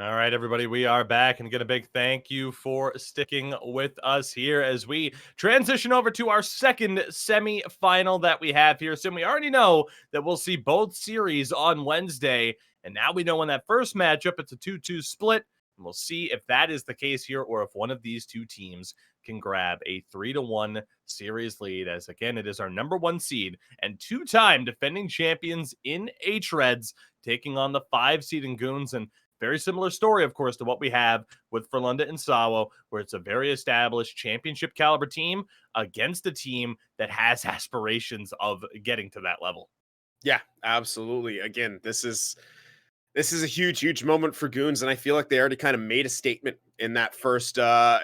All right, everybody, we are back and get a big thank you for sticking with us here as we transition over to our second semi-final that we have here. So we already know that we'll see both series on Wednesday, and now we know in that first matchup it's a 2-2 split, and we'll see if that is the case here or if one of these two teams can grab a 3-1 series lead, as again, it is our number one seed and two-time defending champions in hREDS taking on the 5 seed in Goons. And very similar story, of course, to what we have with Frölunda and Sawo, where it's a very established championship caliber team against a team that has aspirations of getting to that level. Yeah, absolutely. Again, this is a huge moment for Goons, and I feel like they already kind of made a statement in that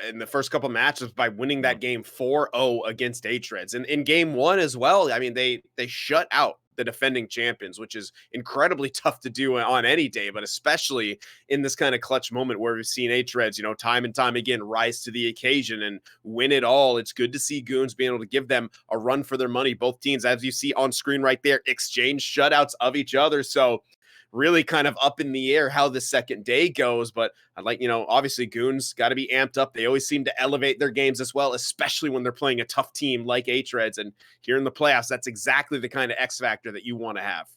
in the first couple matches by winning Mhm. that game 4-0 against hREDS. And in game one as well, I mean, they shut out the defending champions, which is incredibly tough to do on any day, but especially in this kind of clutch moment where we've seen hREDS, time and time again rise to the occasion and win it all. It's good to see Goons being able to give them a run for their money. Both teams, as you see on screen right there, exchange shutouts of each other. So really kind of up in the air how the second day goes. But I'd like, obviously Goons got to be amped up. They always seem to elevate their games as well, especially when they're playing a tough team like hREDS. And here in the playoffs, that's exactly the kind of X factor that you want to have.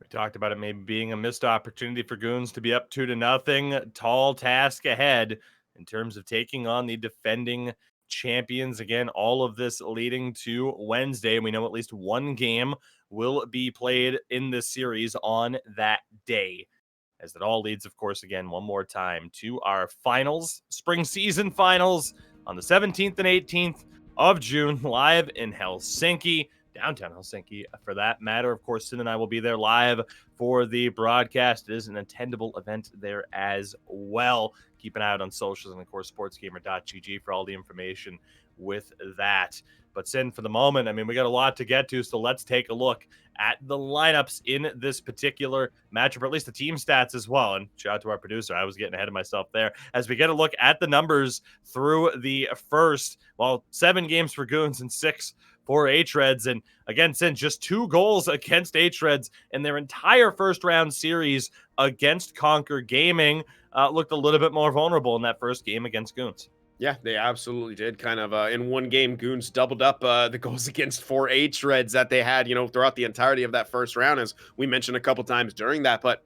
We talked about it maybe being a missed opportunity for Goons to be up 2-0. Tall task ahead in terms of taking on the defending champions. Again, all of this leading to Wednesday. We know at least one game will be played in this series on that day. As that all leads, of course, again, one more time to our finals, spring season finals on the 17th and 18th of June, live in Helsinki, downtown Helsinki for that matter. Of course, Sin and I will be there live for the broadcast. It is an attendable event there as well. Keep an eye out on socials and, of course, sportsgamer.gg for all the information with that. But Sin, for the moment, I mean, we got a lot to get to, so let's take a look at the lineups in this particular matchup, or at least the team stats as well. And shout out to our producer. I was getting ahead of myself there. As we get a look at the numbers through the first, 7 games for Goons and 6 for hREDS. And again, since just 2 goals against hREDS in their entire first round series against Conquer Gaming, looked a little bit more vulnerable in that first game against Goons. Yeah, they absolutely did. Kind of in one game, Goons doubled up the goals against for hREDS that they had, throughout the entirety of that first round, as we mentioned a couple times during that. But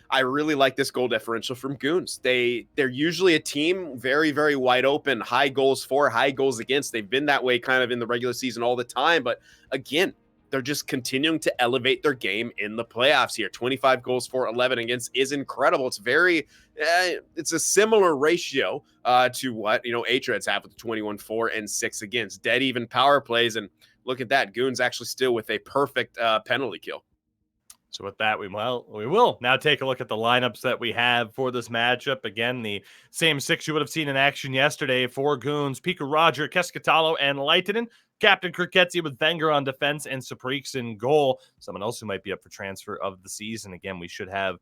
I really like this goal differential from Goons. They're usually a team very wide open, high goals for, high goals against. They've been that way kind of in the regular season all the time. But again, they're just continuing to elevate their game in the playoffs here. 25 goals for, 11 against is incredible. It's a similar ratio to what, hREDS have with the 21 4 and 6 against. Dead even power plays. And look at that. Goons actually still with a perfect penalty kill. So with that, we will now take a look at the lineups that we have for this matchup. Again, the same 6 you would have seen in action yesterday for Goons: Pika, Roger, Keskitalo, and Leitinen. Captain Kriketzi with Wenger on defense and Saprix in goal. Someone else who might be up for transfer of the season. Again, we should have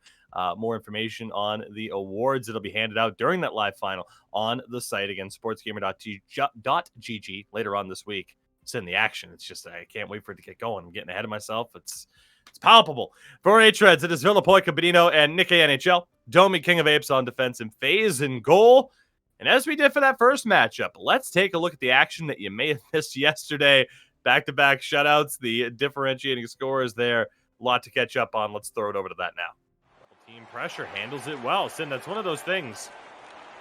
more information on the awards that'll be handed out during that live final on the site. Again, sportsgamer.gg later on this week. It's in the action. It's just I can't wait for it to get going. I'm getting ahead of myself. It's palpable. For hREDS, it is Villapoy, Cabinino, and Nikkei NHL. Domi, King of Apes on defense, and FaZe in goal. And as we did for that first matchup, let's take a look at the action that you may have missed yesterday. Back-to-back shutouts, the differentiating scores there. A lot to catch up on. Let's throw it over to that now. Team pressure handles it well. Sin, that's one of those things.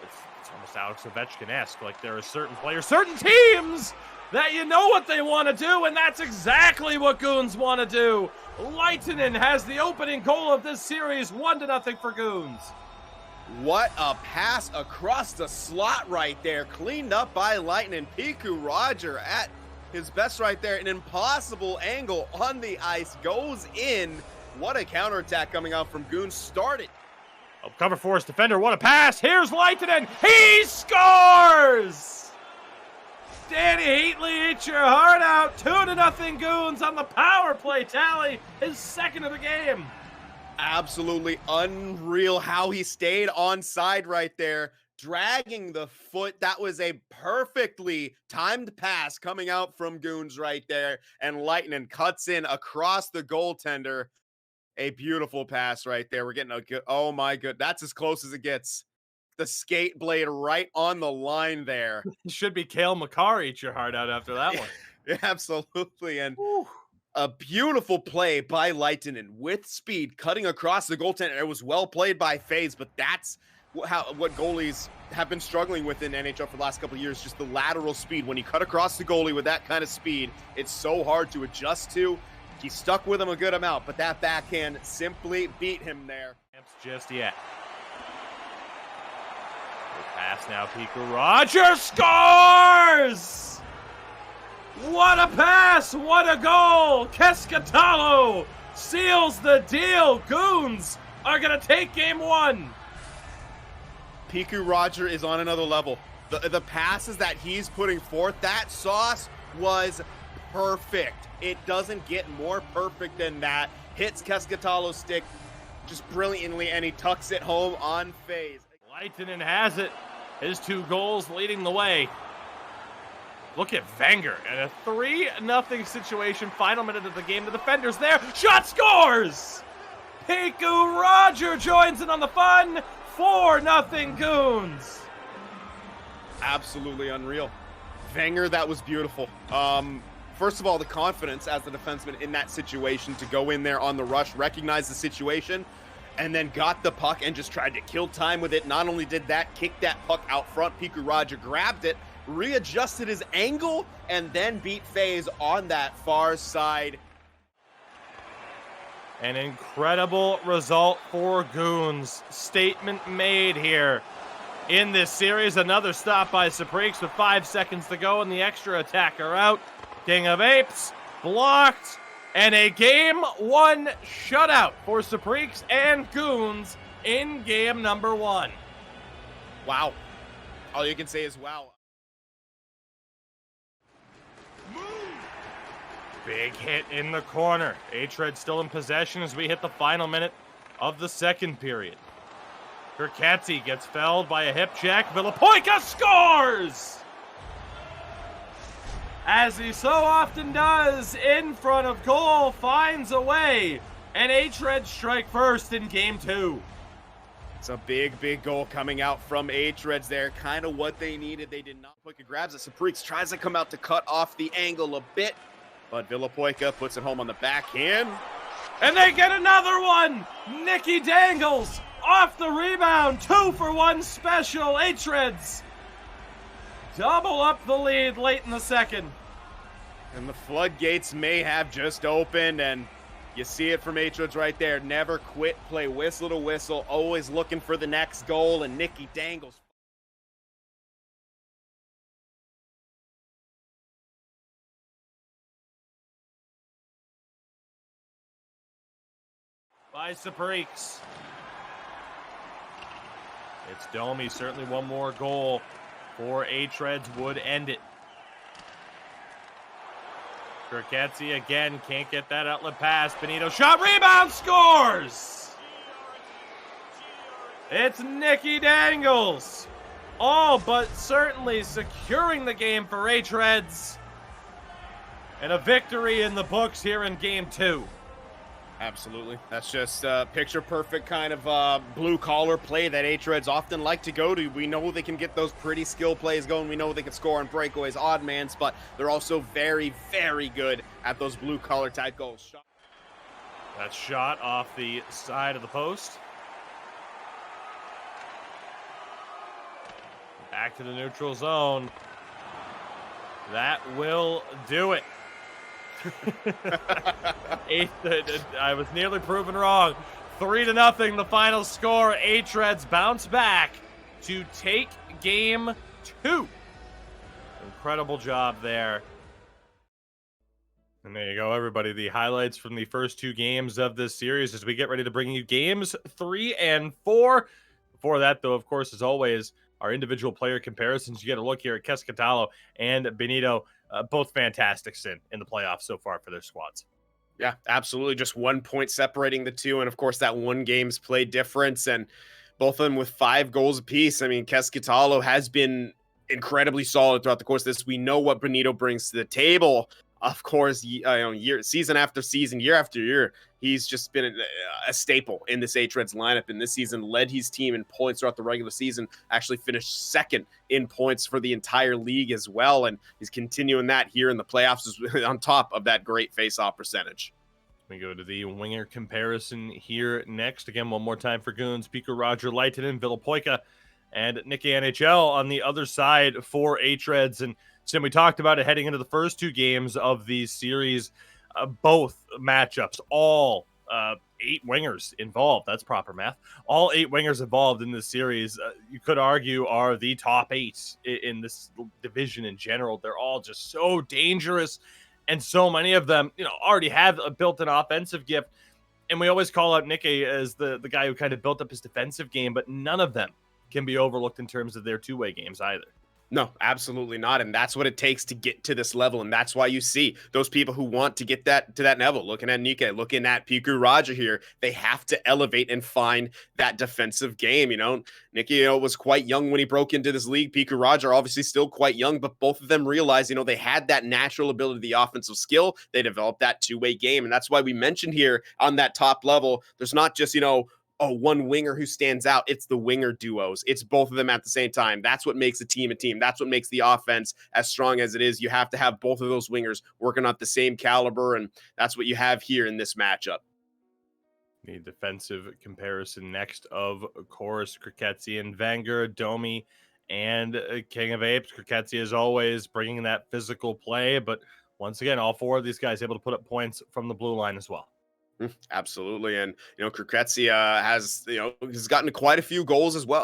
It's almost Alex Ovechkin-esque. Like there are certain players, certain teams that you know what they want to do, and that's exactly what Goons want to do. Leitinen has the opening goal of this series, 1-0 for Goons. What a pass across the slot right there. Cleaned up by Leitinen. Piku Roger at his best right there. An impossible angle on the ice. Goes in. What a counterattack coming out from Goons. Started. Cover force defender. What a pass. Here's Leitinen. He scores! Danny Heatley, eat your heart out. 2-0 Goons on the power play tally. His second of the game. Absolutely unreal how he stayed on side right there, dragging the foot. That was a perfectly timed pass coming out from Goons right there, and Leitinen cuts in across the goaltender. A beautiful pass right there. We're getting a good, oh my good. That's as close as it gets. The skate blade right on the line there. You should be Kale McCarr, eat your heart out after that one. Absolutely. And Whew. a beautiful play by Leitinen with speed, cutting across the goaltender. It was well played by FaZe, but that's what goalies have been struggling with in NHL for the last couple of years, just the lateral speed. When you cut across the goalie with that kind of speed, it's so hard to adjust to. He stuck with him a good amount, but that backhand simply beat him there. Just yet. Good pass now, Pico Rogers scores! What a pass! What a goal! Kescatalo seals the deal. Goons are going to take game one. Piku Roger is on another level. The passes that he's putting forth, that sauce was perfect. It doesn't get more perfect than that. Hits Kescatalo's stick just brilliantly, and he tucks it home on FaZe. Leitinen has it. His 2 goals leading the way. Look at Wenger and a 3-0 situation. Final minute of the game. The defender's there. Shot scores! Piku Roger joins in on the fun. 4-0 Goons. Absolutely unreal. Wenger, that was beautiful. First of all, the confidence as the defenseman in that situation to go in there on the rush, recognize the situation, and then got the puck and just tried to kill time with it. Not only did that, kick that puck out front, Piku Raja grabbed it, readjusted his angle, and then beat FaZe on that far side. An incredible result for Goons. Statement made here in this series. Another stop by Saprix with 5 seconds to go, and the extra attacker out. King of Apes blocked, and a game 1 shutout for Saprix and Goons in game number 1. Wow. All you can say is wow. Big hit in the corner. hREDS still in possession as we hit the final minute of the second period. Kirkatzi gets felled by a hip check. Villapoika scores! As he so often does, in front of goal, finds a way. And hREDS strike first in game 2. It's a big, big goal coming out from hREDS there. Kind of what they needed. They did not. Villapoika grabs it. Saprix tries to come out to cut off the angle a bit. But Villapoika puts it home on the backhand. And they get another one! Nicky Dangles off the rebound. 2-for-1 special. hREDS double up the lead late in the second. And the floodgates may have just opened, and you see it from hREDS right there. Never quit, play whistle to whistle, always looking for the next goal, and Nicky Dangles. By Saprix. It's Domi. Certainly one more goal for hREDS would end it. Kirkatzi again can't get that outlet pass. Benito shot, rebound, scores! It's Nicky Dangles. All but certainly securing the game for hREDS. And a victory in the books here in game 2. Absolutely. That's just picture perfect kind of blue collar play that hREDS often like to go to. We know they can get those pretty skill plays going. We know they can score on breakaways, odd mans, but they're also very, very good at those blue collar type goals. That shot off the side of the post. Back to the neutral zone. That will do it. I was nearly proven wrong. 3-0 the final score. hREDS bounce back to take game 2. Incredible job there. And there you go, everybody. The highlights from the first 2 games of this series as we get ready to bring you games 3 and 4. Before that, though, of course, as always, our individual player comparisons. You get a look here at Kescatalo and Benito. Both fantastic in the playoffs so far for their squads. Yeah, absolutely. Just 1 point separating the two. And of course, that 1 game's play difference. And both of them with 5 goals apiece. I mean, Kescatalo has been incredibly solid throughout the course of this. We know what Benito brings to the table. of course, season after season, year after year, he's just been a staple in this hREDS lineup. And this season, led his team in points throughout the regular season, actually finished second in points for the entire league as well. And he's continuing that here in the playoffs on top of that great face-off percentage. We go to the winger comparison here next. Again, one more time for Goons, Pico Roger, Leitinen, Villapoika, and Nicky NHL on the other side for hREDS. And Sim, we talked about it heading into the first two games of the series. Both matchups, all 8 wingers involved. That's proper math. All 8 wingers involved in this series, you could argue, are the top 8 in this division in general. They're all just so dangerous. And so many of them, already have a built-in offensive gift. And we always call out Nicky as the guy who kind of built up his defensive game, but none of them can be overlooked in terms of their two-way games either. No, absolutely not. And that's what it takes to get to this level. And that's why you see those people who want to get to that level, looking at Nicky, looking at Piku Raja here, they have to elevate and find that defensive game. Nicky, was quite young when he broke into this league. Piku Raja obviously still quite young, but both of them realized, they had that natural ability, the offensive skill. They developed that two-way game. And that's why we mentioned here on that top level, there's not just, one winger who stands out. It's the winger duos. It's both of them at the same time. That's what makes a team a team. That's what makes the offense as strong as it is. You have to have both of those wingers working at the same caliber, and that's what you have here in this matchup. The defensive comparison next, of course, Kriketzian, Wenger, Domi, and King of Apes. Kriketzi, as always, bringing that physical play, but once again, all 4 of these guys able to put up points from the blue line as well. Absolutely. And, Kriketzi has gotten quite a few goals as well.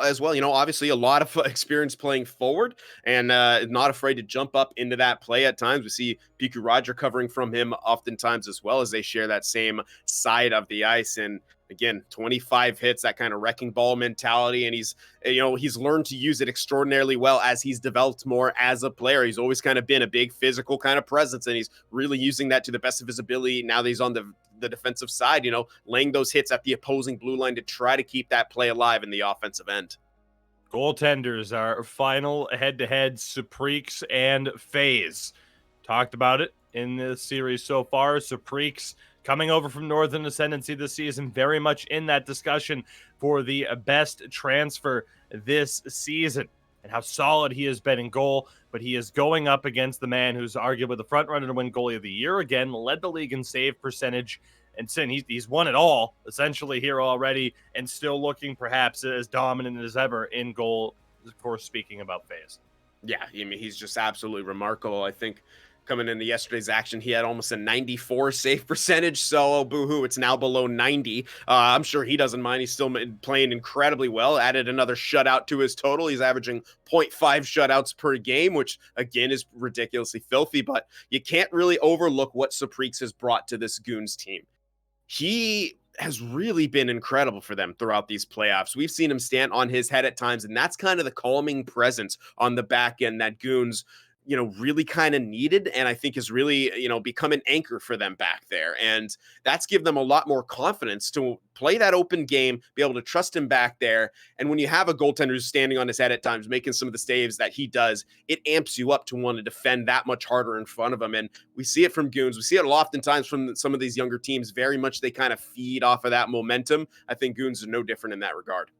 Obviously a lot of experience playing forward and not afraid to jump up into that play at times. We see Piku Roger covering from him oftentimes as well, as they share that same side of the ice. And again, 25 hits, that kind of wrecking ball mentality. And he's learned to use it extraordinarily well as he's developed more as a player. He's always kind of been a big physical kind of presence, and he's really using that to the best of his ability now that he's on the defensive side, laying those hits at the opposing blue line to try to keep that play alive in the offensive end. Goaltenders, our final head-to-head, Supreeks and FaZe. Talked about it in this series so far. Supreeks coming over from Northern Ascendancy this season, very much in that discussion for the best transfer this season, and how solid he has been in goal. But he is going up against the man who's arguably the front runner to win goalie of the year again, led the league in save percentage, and he's won it all essentially here already, and still looking perhaps as dominant as ever in goal. Of course, speaking about FaZe. Yeah, he's just absolutely remarkable. I think coming into yesterday's action, he had almost a 94 save percentage. So, boohoo, it's now below 90. I'm sure he doesn't mind. He's still playing incredibly well. Added another shutout to his total. He's averaging 0.5 shutouts per game, which, again, is ridiculously filthy. But you can't really overlook what Supreeks has brought to this Goons team. He has really been incredible for them throughout these playoffs. We've seen him stand on his head at times, and that's kind of the calming presence on the back end that Goons really kind of needed, and I think is really, become an anchor for them back there. And that's given them a lot more confidence to play that open game, be able to trust him back there. And when you have a goaltender who's standing on his head at times, making some of the saves that he does, it amps you up to want to defend that much harder in front of him. And we see it from Goons. We see it oftentimes from some of these younger teams. Very much they kind of feed off of that momentum. I think Goons are no different in that regard.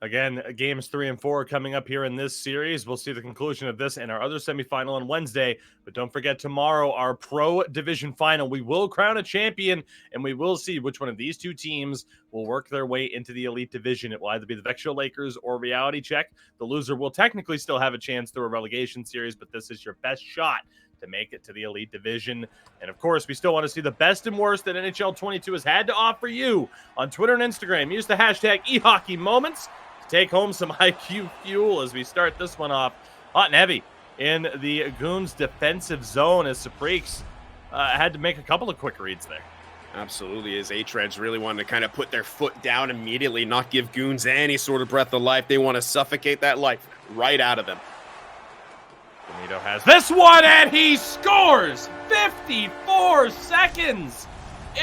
Again, games 3 and 4 coming up here in this series. We'll see the conclusion of this and our other semifinal on Wednesday. But don't forget, tomorrow, our Pro Division final. We will crown a champion, and we will see which one of these two teams will work their way into the Elite Division. It will either be the Vexio Lakers or Reality Check. The loser will technically still have a chance through a relegation series, but this is your best shot to make it to the Elite Division. And, of course, we still want to see the best and worst that NHL 22 has had to offer you on Twitter and Instagram. Use the hashtag eHockeyMoments. Take home some IQ fuel as we start this one off hot and heavy in the Goons defensive zone, as Supreeks had to make a couple of quick reads there. Absolutely, as hREDS really wanted to kind of put their foot down immediately, not give Goons any sort of breath of life. They want to suffocate that life right out of them. Benito has this one, and he scores 54 seconds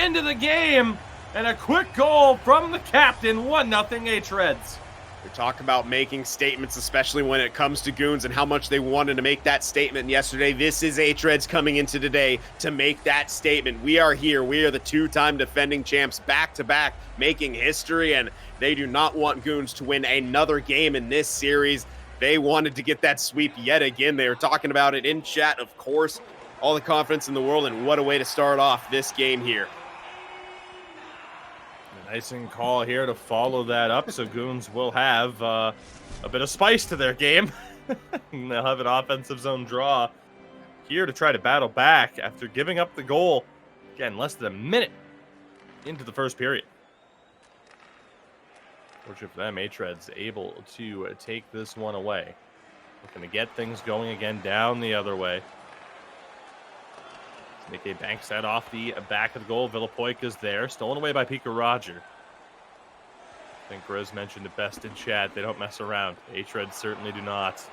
into the game, and a quick goal from the captain, 1-0 hREDS. We talk about making statements, especially when it comes to Goons and how much they wanted to make that statement yesterday. This is hREDS coming into today to make that statement. We are here. We are the two-time defending champs back-to-back, making history, and they do not want Goons to win another game in this series. They wanted to get that sweep yet again. They were talking about it in chat, of course. All the confidence in the world, and what a way to start off this game here. Icing call here to follow that up, so Goons will have a bit of spice to their game. They'll have an offensive zone draw here to try to battle back after giving up the goal. Again, less than a minute into the first period. Fortunate for them, hREDS able to take this one away. Looking to get things going again down the other way. Nikkei banks that off the back of the goal. Villapoika's there. Stolen away by Pika Roger. I think Grizz mentioned it best in chat. They don't mess around. hREDS certainly do not.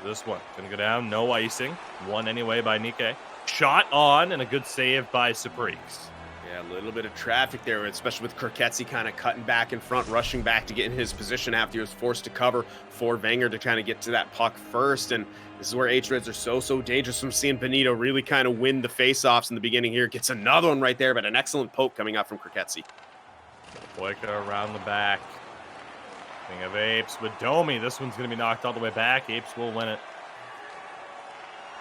This one going to go down. No icing. One anyway by Nikkei. Shot on and a good save by Supreeks. Yeah, a little bit of traffic there, especially with Kriketsi kind of cutting back in front, rushing back to get in his position after he was forced to cover for Wenger to kind of get to that puck first. And this is where hREDS are so dangerous from seeing Benito really kind of win the faceoffs in the beginning here. Gets another one right there, but an excellent poke coming out from Kriketsi. Boyka around the back. King of Apes with Domi. This one's going to be knocked all the way back. Apes will win it.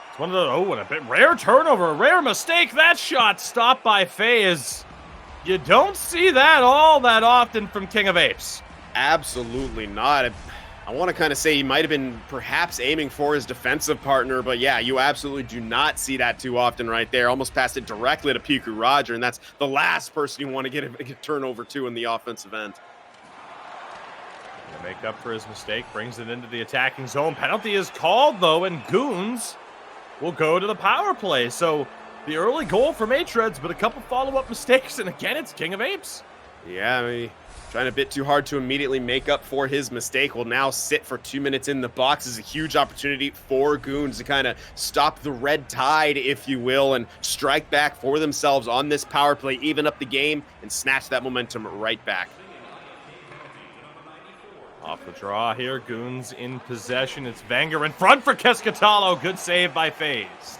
It's one of the, and a bit rare turnover, a rare mistake. That shot stopped by FaZe. You don't see that all that often from King of Apes. Absolutely not. I want to kind of say he might have been perhaps aiming for his defensive partner, but yeah, you absolutely do not see that too often right there. Almost passed it directly to Pika Roger, and that's the last person you want to get a turnover to in the offensive end. To make up for his mistake, brings it into the attacking zone. Penalty is called, though, and Goons will go to the power play. So the early goal from hREDS, but a couple follow-up mistakes, and again, it's King of Apes. Yeah, I mean, trying a bit too hard to immediately make up for his mistake. Will now sit for 2 minutes in the box. Is a huge opportunity for Goons to kind of stop the red tide, if you will, and strike back for themselves on this power play, even up the game, and snatch that momentum right back. Off the draw here, Goons in possession. It's Wenger in front for Keskatalo. Good save by FaZe.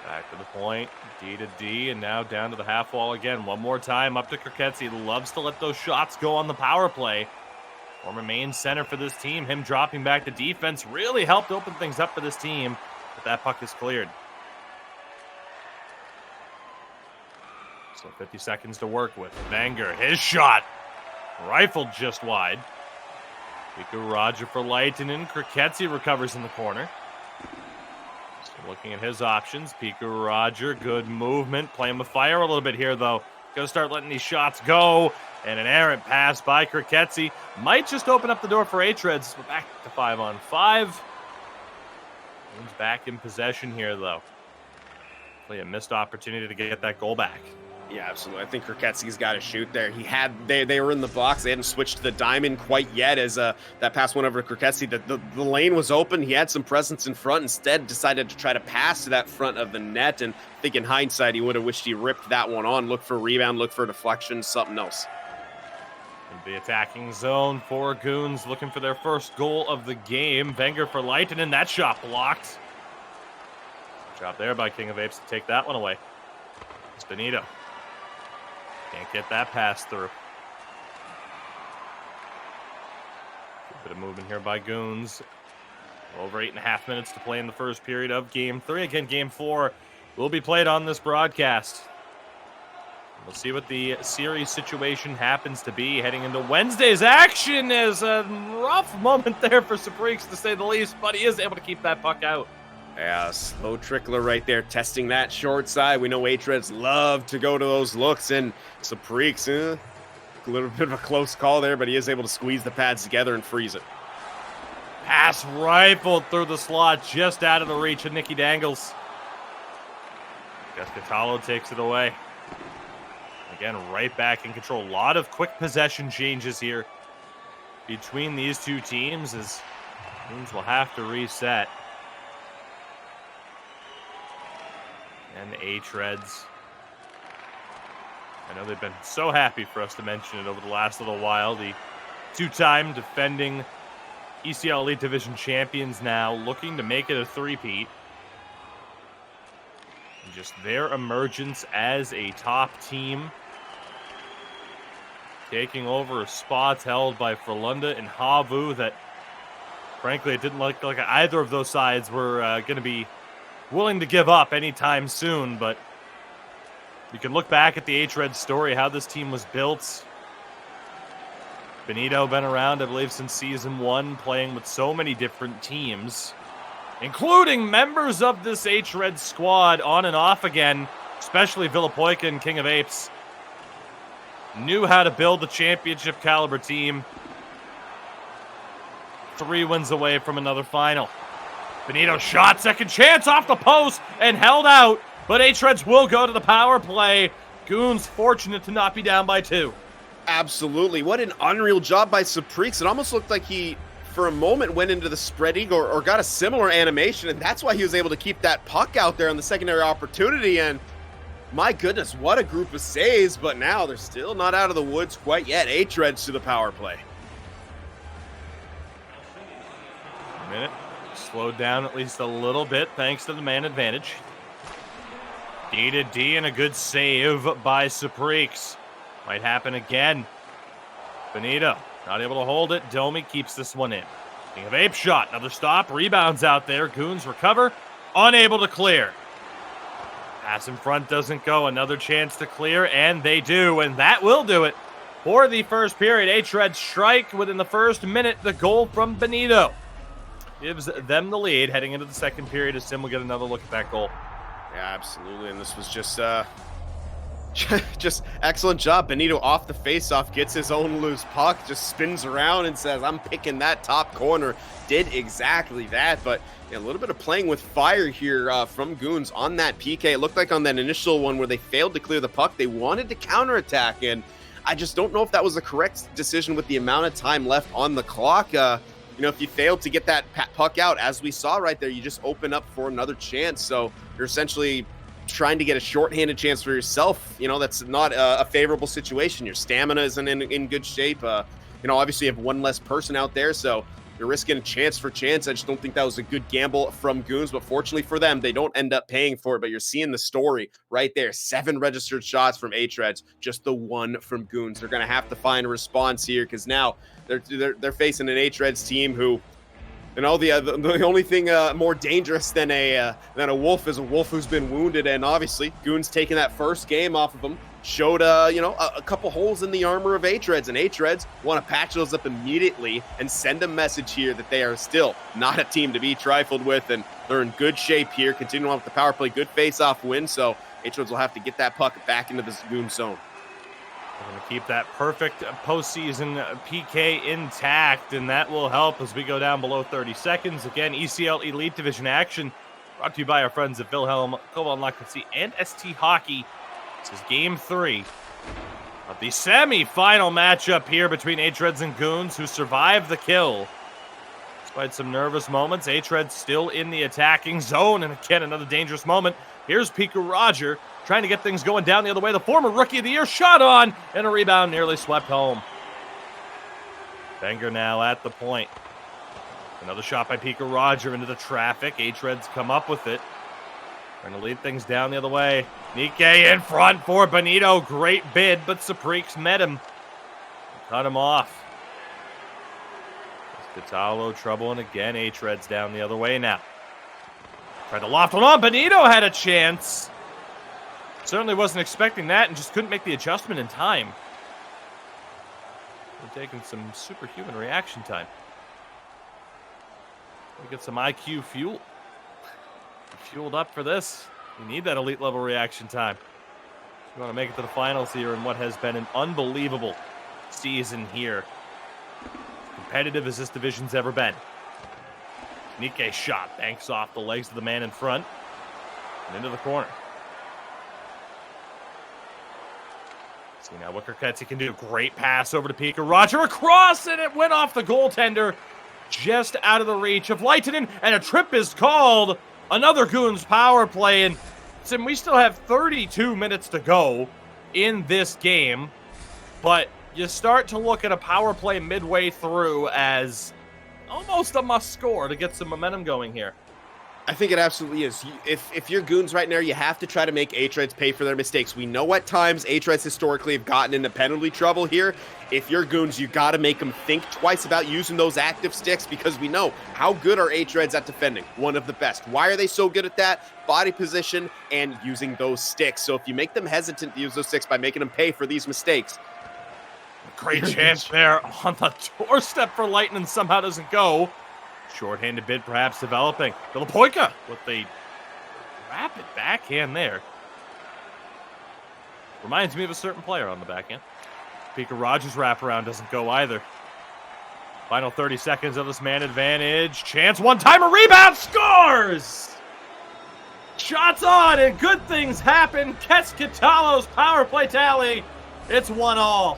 Back to the point, D to D, and now down to the half wall again. One more time up to Kriketsi. Loves to let those shots go on the power play. Former main center for this team. Him dropping back to defense really helped open things up for this team, but that puck is cleared. So 50 seconds to work with. Wenger, his shot. Rifled just wide. Pika Roger for Leitinen. Kriketsi recovers in the corner. So looking at his options. Pika Roger, good movement. Playing with fire a little bit here, though. Gonna start letting these shots go. And an errant pass by Kriketsi. Might just open up the door for hREDS. We're back to 5-on-5. Goons back in possession here, though. Play a missed opportunity to get that goal back. Yeah, absolutely. I think Kriketsi's got to shoot there. They were in the box. They hadn't switched to the diamond quite yet as that pass went over to Kriketsi. The lane was open. He had some presence in front. Instead, decided to try to pass to that front of the net. And I think in hindsight, he would have wished he ripped that one on. Look for a rebound, look for a deflection, something else. The attacking zone for Goons, looking for their first goal of the game. Wenger for Leitinen. That shot blocked. Good job there by King of Apes to take that one away. It's Benito. Can't get that pass through. Good bit of movement here by Goons. Over 8.5 minutes to play in the first period of Game 3. Again, Game 4 will be played on this broadcast. We'll see what the series situation happens to be heading into Wednesday's action. Is a rough moment there for Supreeks, to say the least, but he is able to keep that puck out. Yeah, slow trickler right there, testing that short side. We know hREDS love to go to those looks, and Supreeks, a little bit of a close call there, but he is able to squeeze the pads together and freeze it. Pass rifled through the slot, just out of the reach of Nicky Dangles. Keskatalo takes it away. Again, right back in control. A lot of quick possession changes here between these two teams, as Goons will have to reset. And hREDS I know they've been so happy for us to mention it over the last little while. The two-time defending ECL Elite Division champions now looking to make it a three-peat. And just their emergence as a top team, taking over spots held by Frölunda and Havu that, frankly, it didn't look like either of those sides were going to be willing to give up anytime soon. But you can look back at the hREDS story, how this team was built. Benito been around, I believe, since Season 1, playing with so many different teams, including members of this hREDS squad on and off again, especially Villapoika and King of Apes. Knew how to build a championship caliber team. 3 wins away from another final. Benito shot, second chance off the post, and held out, but hREDS will go to the power play. Goons fortunate to not be down by 2. Absolutely. What an unreal job by Suprix. It almost looked like he, for a moment, went into the spread eagle or got a similar animation, and that's why he was able to keep that puck out there on the secondary opportunity. And my goodness, what a group of saves, but now they're still not out of the woods quite yet. hREDS to the power play. A minute. Slowed down at least a little bit thanks to the man advantage. D to D and a good save by Suprix. Might happen again. Benito not able to hold it. Domi keeps this one in. King of Ape shot. Another stop. Rebounds out there. Goons recover. Unable to clear. Pass in front doesn't go. Another chance to clear, and they do. And that will do it for the first period. hREDS strike within the first minute. The goal from Benito gives them the lead heading into the second period, as Sim will get another look at that goal. Yeah, absolutely. And this was just excellent job. Benito off the faceoff, gets his own loose puck, just spins around and says, I'm picking that top corner. Did exactly that, but yeah, a little bit of playing with fire here from Goons on that PK. It looked like on that initial one where they failed to clear the puck, they wanted to counterattack, and I just don't know if that was the correct decision with the amount of time left on the clock. If you fail to get that puck out, as we saw right there, you just open up for another chance. So you're essentially trying to get a shorthanded chance for yourself. That's not a favorable situation. Your stamina isn't in good shape. Obviously you have one less person out there, so you're risking a chance for chance. I just don't think that was a good gamble from Goons, but fortunately for them, they don't end up paying for it. But you're seeing the story right there. 7 registered shots from hREDS, just the 1 from Goons. They're going to have to find a response here, because now they're facing an hREDS team who, the only thing more dangerous than a wolf is a wolf who's been wounded. And obviously, Goons taking that first game off of them showed a couple holes in the armor of hREDS, and hREDS want to patch those up immediately and send a message here that they are still not a team to be trifled with, and they're in good shape here, continuing on with the power play. Good face-off win, so hREDS will have to get that puck back into the Goon zone. We're going to keep that perfect postseason PK intact, and that will help as we go down below 30 seconds. Again, ECL Elite Division action brought to you by our friends at Wilhelm, Kobalt Lacknitz, and ST Hockey. This is Game 3 of the semi-final matchup here between hREDS and Goons, who survived the kill. Despite some nervous moments, hREDS still in the attacking zone, and again, another dangerous moment. Here's Piku Roger trying to get things going down the other way. The former Rookie of the Year shot on, and a rebound nearly swept home. Wenger now at the point. Another shot by Piku Roger into the traffic. hREDS come up with it. Trying to lead things down the other way. Nike in front for Benito. Great bid, but Suprix met him. Cut him off. Catalo trouble, and again, hREDS down the other way now. Tried to loft one on. Benito had a chance. Certainly wasn't expecting that and just couldn't make the adjustment in time. We're taking some superhuman reaction time. We get some IQ fuel. Fueled up for this. You need that elite level reaction time. You want to make it to the finals here in what has been an unbelievable season here. Competitive as this division's ever been. Nike shot banks off the legs of the man in front and into the corner. See now what Kirketsi can do. Great pass over to Piku Roger across, and it went off the goaltender, just out of the reach of Leitonen, and a trip is called. Another Goons power play, and Sim, we still have 32 minutes to go. in this game, but you start to look at a power play midway through as almost a must score to get some momentum going here. I think it absolutely is. If you're Goons right now, you have to try to make hREDS pay for their mistakes. We know at times hREDS historically have gotten into penalty trouble here. If you're Goons, you got to make them think twice about using those active sticks, because we know how good are hREDS at defending. One of the best. Why are they so good at that? Body position and using those sticks. So if you make them hesitant to use those sticks by making them pay for these mistakes. Great chance there on the doorstep for Lightning, somehow doesn't go. Short-handed bid perhaps developing. Villapoika with a rapid backhand there. Reminds me of a certain player on the backhand. Pika Rogers wraparound doesn't go either. Final 30 seconds of this man advantage. Chance, one-timer, rebound, scores! Shots on and good things happen. Keskitalo's power play tally. It's 1-1.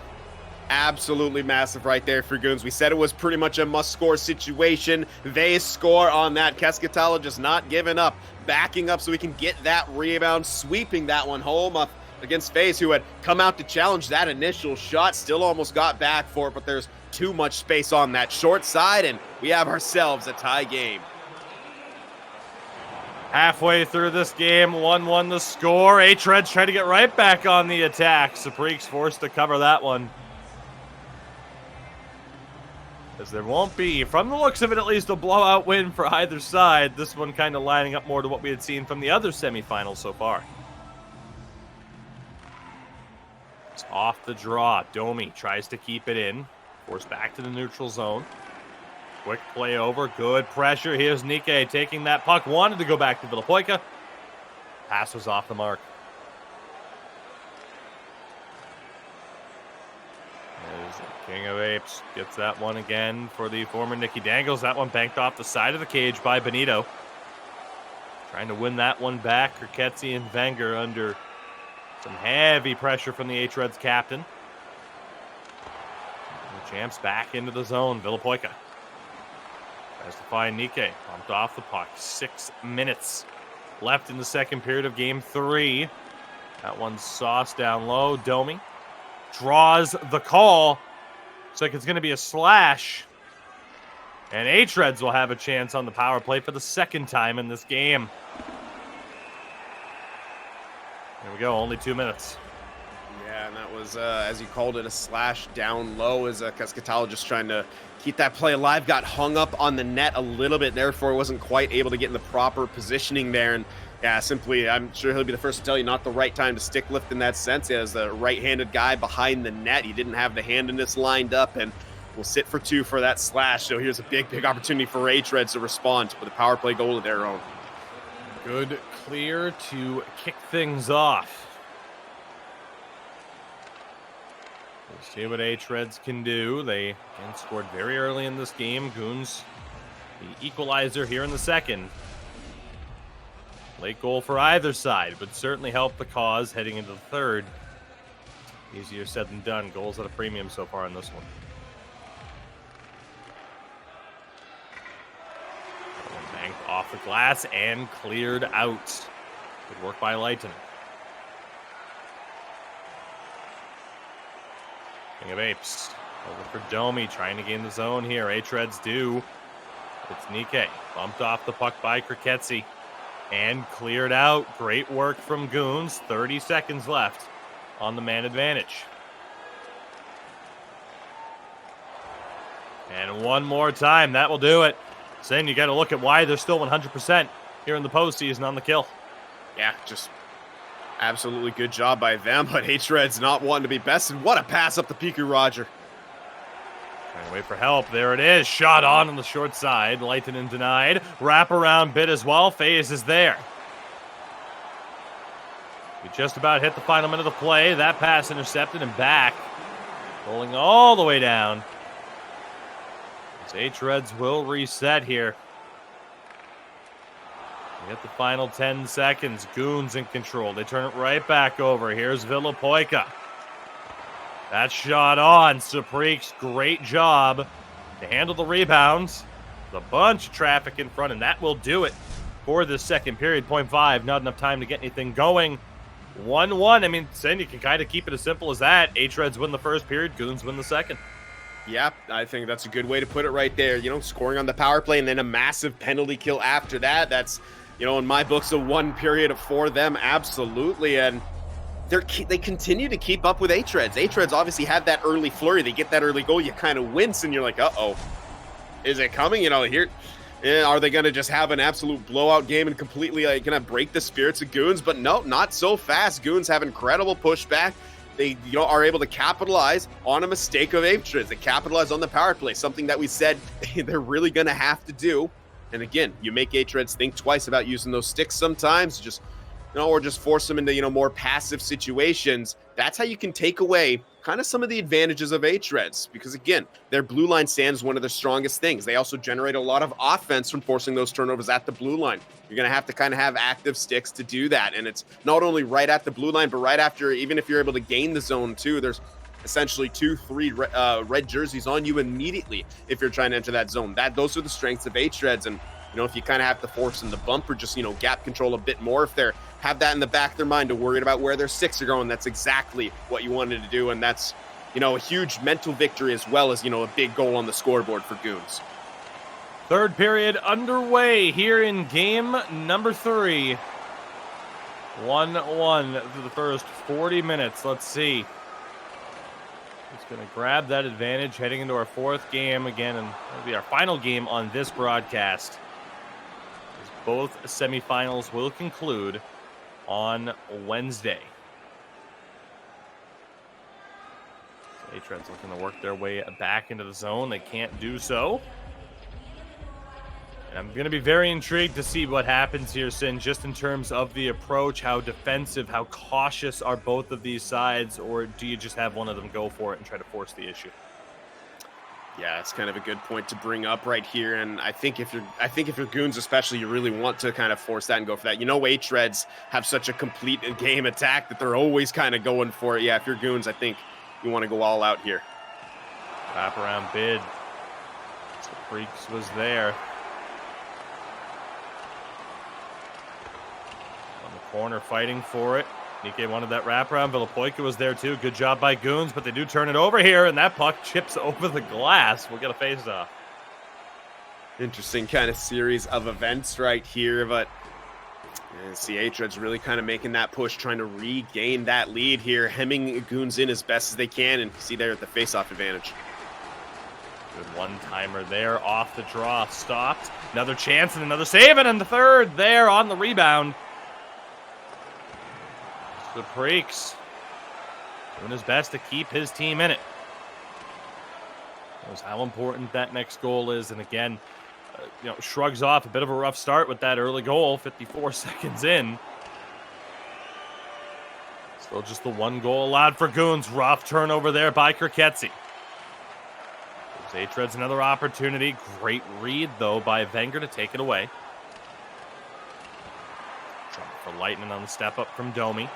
Absolutely massive right there for Goons. We said it was pretty much a must-score situation. They score on that. Keskitalo just not giving up, backing up so we can get that rebound, sweeping that one home up against FaZe, who had come out to challenge that initial shot. Still almost got back for it, but there's too much space on that short side, and we have ourselves a tie game. Halfway through this game, 1-1 the score. hREDS trying to get right back on the attack. Supreek's forced to cover that one. As there won't be, from the looks of it at least, a blowout win for either side. This one kind of lining up more to what we had seen from the other semifinals so far. It's off the draw. Domi tries to keep it in. Forced back to the neutral zone. Quick play over. Good pressure. Here's Nikkei taking that puck. Wanted to go back to Villapoika. Pass was off the mark. King of Apes gets that one again for the former Nicky Dangles. That one banked off the side of the cage by Benito. Trying to win that one back. Kriketzi and Wenger under some heavy pressure from the hREDS captain. The champs back into the zone. Villapoika tries to find Nikkei. Pumped off the puck. 6 minutes left in the second period of game 3. That one's sauced down low. Domi draws the call. Looks like it's going to be a slash. And hREDS will have a chance on the power play for the second time in this game. There we go, only 2 minutes. Yeah, and that was, as you called it, a slash down low, as Keskitalo just trying to keep that play alive. Got hung up on the net a little bit, therefore wasn't quite able to get in the proper positioning there. And yeah, simply, I'm sure he'll be the first to tell you, not the right time to stick lift in that sense. As the right-handed guy behind the net, he didn't have the handedness lined up, and will sit for 2 for that slash. So here's a big, big opportunity for hREDS to respond with a power play goal of their own. Good clear to kick things off. We'll see what hREDS can do. They again scored very early in this game. Goons, the equalizer here in the second. Late goal for either side, but certainly helped the cause heading into the third. Easier said than done. Goals at a premium so far in this one. Banked off the glass and cleared out. Good work by Leighton. King of Apes over for Domi, trying to gain the zone here. hREDS do. It's Nikkei. Bumped off the puck by Kriketzi. And cleared out. Great work from Goons. 30 seconds left on the man advantage. And one more time. That will do it. Then you got to look at why they're still 100% here in the postseason on the kill. Yeah, just absolutely good job by them, but hREDS not wanting to be bested. What a pass up the Pika Roger. Trying to wait for help. There it is. Shot on the short side. Leitonen denied. Wraparound bid as well. FaZe is there. We just about hit the final minute of play. That pass intercepted and back. Rolling all the way down. As hREDS will reset here. We hit the final 10 seconds. Goons in control. They turn it right back over. Here's Villapoika. That shot on. Supreek's great job to handle the rebounds. A bunch of traffic in front, and that will do it for the second period. 0.5, not enough time to get anything going. 1-1. I mean, Sin, you can kind of keep it as simple as that. hREDS win the first period, Goons win the second. Yeah, I think that's a good way to put it right there. You know, scoring on the power play and then a massive penalty kill after that. That's, you know, in my books, a 1 period for them. Absolutely. And they continue to keep up with hREDS. hREDS obviously had that early flurry. They get that early goal. You kind of wince and you're like, uh-oh, is it coming? You know, here, are they going to just have an absolute blowout game and completely going to break the spirits of Goons? But no, not so fast. Goons have incredible pushback. They are able to capitalize on a mistake of hREDS. They capitalize on the power play, something that we said they're really going to have to do. And again, you make hREDS think twice about using those sticks sometimes, just, or just force them into, more passive situations. That's how you can take away kind of some of the advantages of hREDS, because again, their blue line stand is one of their strongest things. They also generate a lot of offense from forcing those turnovers at the blue line. You're going to have to kind of have active sticks to do that. And it's not only right at the blue line, but right after, even if you're able to gain the zone too, there's essentially 2-3 red jerseys on you immediately if you're trying to enter that zone. Those are the strengths of hREDS. And if you kind of have to force them the bump or just, gap control a bit more, if they have that in the back of their mind to worry about where their sticks are going, that's exactly what you wanted to do. And that's, a huge mental victory as well as, a big goal on the scoreboard for Goons. Third period underway here in game number 3. 1-1 through the first 40 minutes. Let's see. It's going to grab that advantage heading into our 4th game again, and it'll be our final game on this broadcast. Both semifinals will conclude on Wednesday. So hREDS looking to work their way back into the zone. They can't do so. And I'm going to be very intrigued to see what happens here, Sin, just in terms of the approach, how defensive, how cautious are both of these sides, or do you just have one of them go for it and try to force the issue? Yeah, it's kind of a good point to bring up right here. And I think if you're Goons especially, you really want to kind of force that and go for that. hREDS have such a complete game attack that they're always kind of going for it. Yeah, if you're Goons, I think you want to go all out here. Wrap around bid. The Freaks was there. On the corner fighting for it. Nike wanted that wraparound. Villapoica was there too. Good job by Goons, but they do turn it over here, and that puck chips over the glass. We'll get a face-off. Interesting kind of series of events right here, but see hREDS really kind of making that push, trying to regain that lead here, hemming Goons in as best as they can, and see there at the face-off advantage. Good one-timer there, off the draw, stopped. Another chance and another save, and the third there on the rebound. The Freaks doing his best to keep his team in it. Knows how important that next goal is, and again, shrugs off a bit of a rough start with that early goal, 54 seconds in. Still just the one goal allowed for Goons. Rough turnover there by Kirketsi. There's hREDS another opportunity. Great read, though, by Wenger to take it away. Trouble for Lightning on the step up from Domi.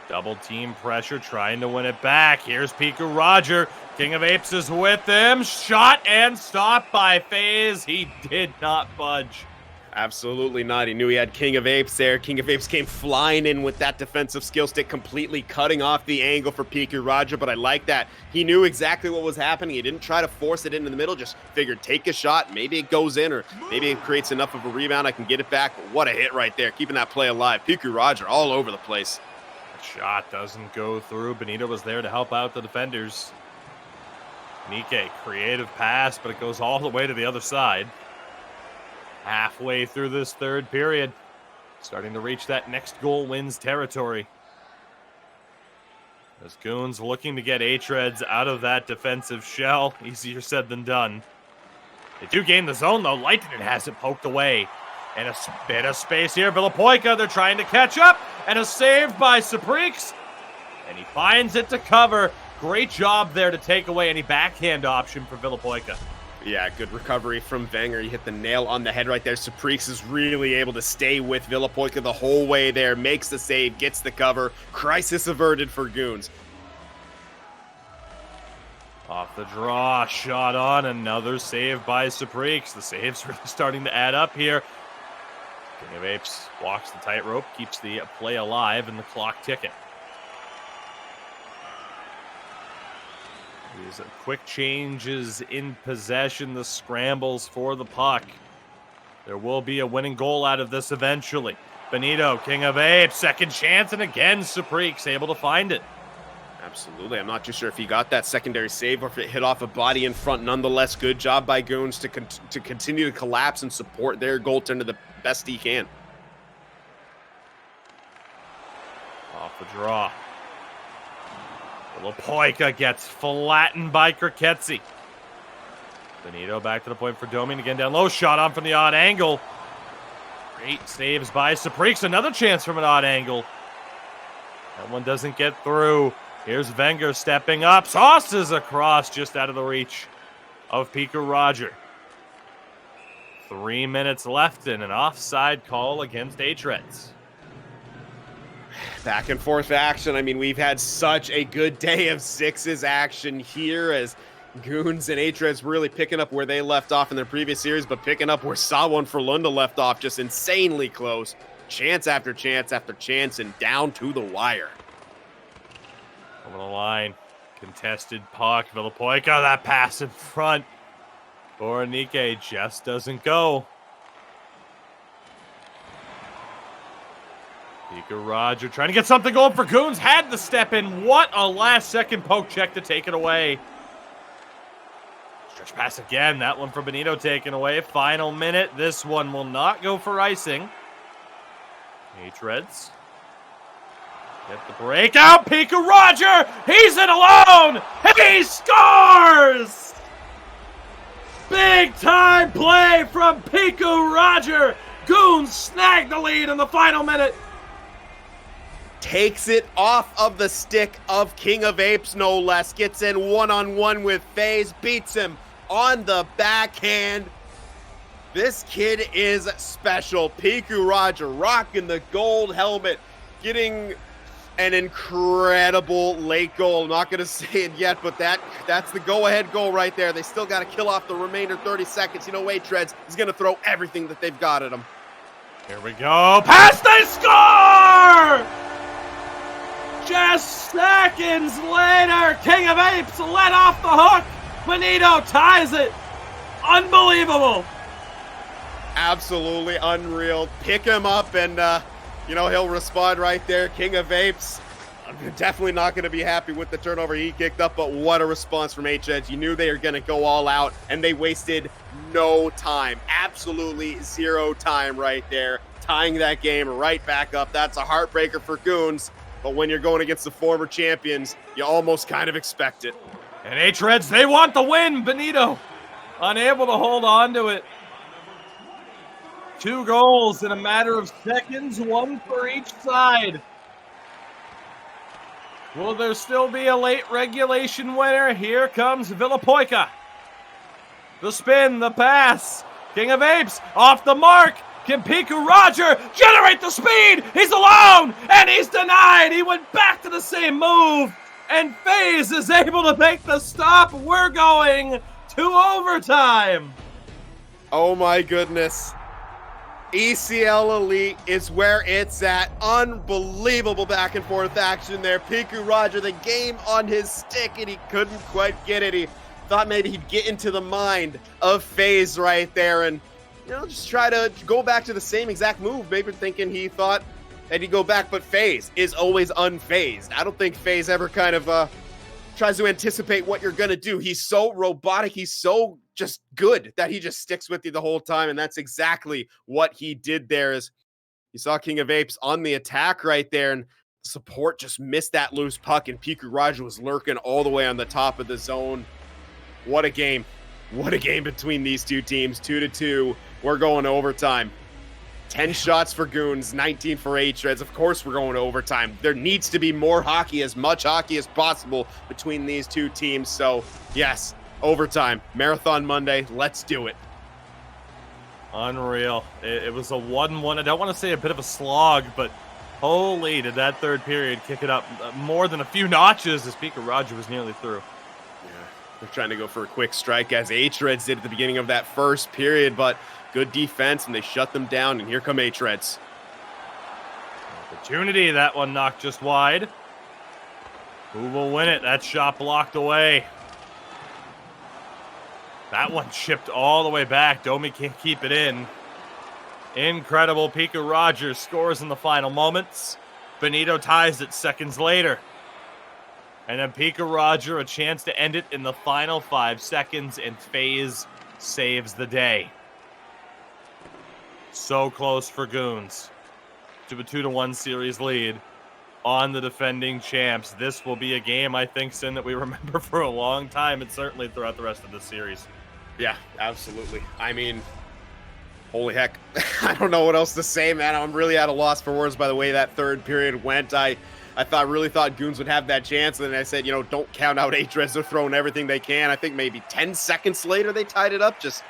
Double team pressure, trying to win it back. Here's Piku Roger. King of Apes is with him. Shot and stopped by FaZe. He did not budge. Absolutely not. He knew he had King of Apes there. King of Apes came flying in with that defensive skill stick, completely cutting off the angle for Piku Roger, but I like that. He knew exactly what was happening. He didn't try to force it into the middle, just figured take a shot. Maybe it goes in, or maybe it creates enough of a rebound I can get it back. But what a hit right there, keeping that play alive. Piku Roger all over the place. Shot doesn't go through. Benito was there to help out the defenders. Nike, creative pass, but it goes all the way to the other side. Halfway through this third period. Starting to reach that next goal wins territory. As Goons looking to get hREDS out of that defensive shell. Easier said than done. They do gain the zone, though. Lightning has it poked away. And a bit of space here. Villapoica, they're trying to catch up. And a save by Saprix. And he finds it to cover. Great job there to take away any backhand option for Villapoica. Yeah, good recovery from Wenger. He hit the nail on the head right there. Saprix is really able to stay with Villapoica the whole way there. Makes the save, gets the cover. Crisis averted for Goons. Off the draw, shot on. Another save by Saprix. The saves really starting to add up here. King of Apes walks the tightrope, keeps the play alive and the clock ticking. These quick changes in possession, the scrambles for the puck. There will be a winning goal out of this eventually. Benito, King of Apes, second chance, and again, Supreek's able to find it. Absolutely. I'm not too sure if he got that secondary save or if it hit off a body in front. Nonetheless, good job by Goons to continue to collapse and support their goaltender the best he can. Off the draw. Lepoika gets flattened by Kriketsi. Benito back to the point for Domi. Again down low. Shot on from the odd angle. Great saves by Supreeks. Another chance from an odd angle. That one doesn't get through. Here's Wenger stepping up. Sauces across just out of the reach of Piku Roger. 3 minutes left in an offside call against hREDS. Back and forth action. I mean, we've had such a good day of sixes action here as Goons and hREDS really picking up where they left off in their previous series, but picking up where Sawa and Frölunda left off, just insanely close. Chance after chance after chance and down to the wire. Over the line. Contested puck. Villapoika, that pass in front. Boranike just doesn't go. Piku Roger trying to get something going for Goons. Had the step in. What a last-second poke check to take it away. Stretch pass again. That one for Benito taken away. Final minute. This one will not go for icing. hREDS. Get the breakout. Piku Roger. He's in alone. He scores! Big-time play from Piku Roger. Goons snag the lead in the final minute. Takes it off of the stick of King of Apes, no less. Gets in one-on-one with FaZe. Beats him on the backhand. This kid is special. Piku Roger rocking the gold helmet. Getting an incredible late goal. I'm not going to say it yet, but that's the go-ahead goal right there. They still got to kill off the remainder 30 seconds. You know, hREDS is going to throw everything that they've got at him. Here we go. Pass, they score! Just seconds later, King of Apes let off the hook. Benito ties it. Unbelievable. Absolutely unreal. Pick him up and, he'll respond right there. King of Apes, I'm definitely not going to be happy with the turnover he kicked up, but what a response from hREDS. You knew they were going to go all out, and they wasted no time. Absolutely zero time right there. Tying that game right back up. That's a heartbreaker for Goons. But when you're going against the former champions, you almost kind of expect it. And hREDS, they want the win. Benito unable to hold on to it. 2 goals in a matter of seconds, 1 for each side. Will there still be a late regulation winner? Here comes Villapoika. The spin, the pass. King of Apes off the mark. Can Piku Roger generate the speed? He's alone, and he's denied. He went back to the same move, and FaZe is able to make the stop. We're going to overtime. Oh, my goodness. ECL Elite is where it's at. Unbelievable back and forth action there. Piku Roger, the game on his stick, and he couldn't quite get it. He thought maybe he'd get into the mind of FaZe right there, and just try to go back to the same exact move. Maybe thinking he thought that he'd go back, but FaZe is always unfazed. I don't think FaZe ever kind of tries to anticipate what you're going to do. He's so robotic. He's so just good that he just sticks with you the whole time, and that's exactly what he did there. Is you saw King of Apes on the attack right there, and support just missed that loose puck, and Piku Roger was lurking all the way on the top of the zone. What a game. What a game between these two teams. 2-2. We're going to overtime. 10 shots for Goons, 19 for hREDS. Of course, we're going to overtime. There needs to be more hockey, as much hockey as possible between these two teams. So, yes, overtime. Marathon Monday. Let's do it. Unreal. It was a 1-1. I don't want to say a bit of a slog, but holy, did that third period kick it up more than a few notches as Piku Roger was nearly through. They're trying to go for a quick strike as hREDS did at the beginning of that first period, but good defense, and they shut them down, and here come hREDS. Opportunity, that one knocked just wide. Who will win it? That shot blocked away. That one chipped all the way back. Domi can't keep it in. Incredible. Pika Rogers scores in the final moments. Benito ties it seconds later. And then Pika Roger a chance to end it in the final 5 seconds, and FaZe saves the day. So close for Goons to a 2-1 series lead on the defending champs. This will be a game, I think, Sin, that we remember for a long time, and certainly throughout the rest of the series. Yeah, absolutely. I mean, holy heck. I don't know what else to say, man. I'm really at a loss for words by the way that third period went. I really thought Goons would have that chance, and then I said, you know, don't count out hREDS. They're throwing everything they can. I think maybe 10 seconds later they tied it up. Just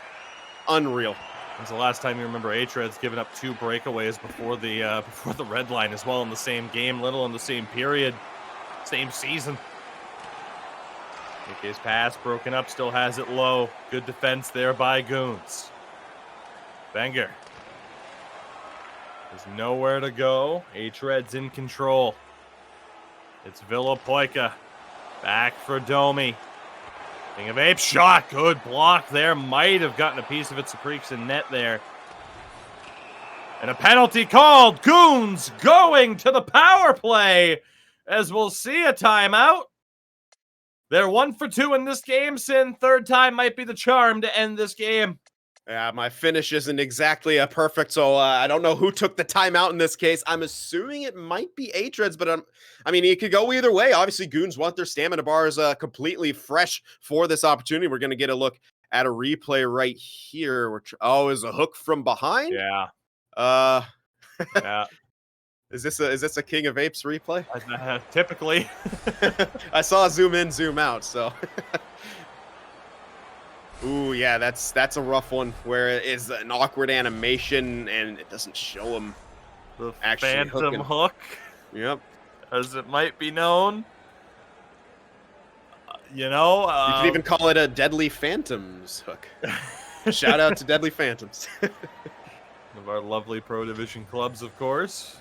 unreal. When's the last time you remember hREDS giving up 2 breakaways before the red line as well in the same game, little in the same period, same season? AK's pass broken up, still has it low. Good defense there by Goons. Wenger. There's nowhere to go. hREDS in control. It's Villapoika. Back for Domi. King of Apes shot. Good block there. Might have gotten a piece of it. Supreek's in net there. And a penalty called. Goons going to the power play, as we'll see a timeout. They're 1 for 2 in this game, Sin. Third time might be the charm to end this game. Yeah, my finish isn't exactly perfect, so I don't know who took the timeout in this case. I'm assuming it might be hREDS, but I mean, it could go either way. Obviously, Goons want their stamina bars completely fresh for this opportunity. We're going to get a look at a replay right here. Oh, is a hook from behind? Yeah. Yeah. Is this a King of Apes replay? Typically. I saw zoom in, zoom out, so. Ooh, yeah, that's a rough one where it is an awkward animation and it doesn't show him The actually Phantom Hook. Yep. As it might be known. You know, you could even call it a Deadly Phantoms hook. Shout out to Deadly Phantoms. One of our lovely Pro Division clubs, of course.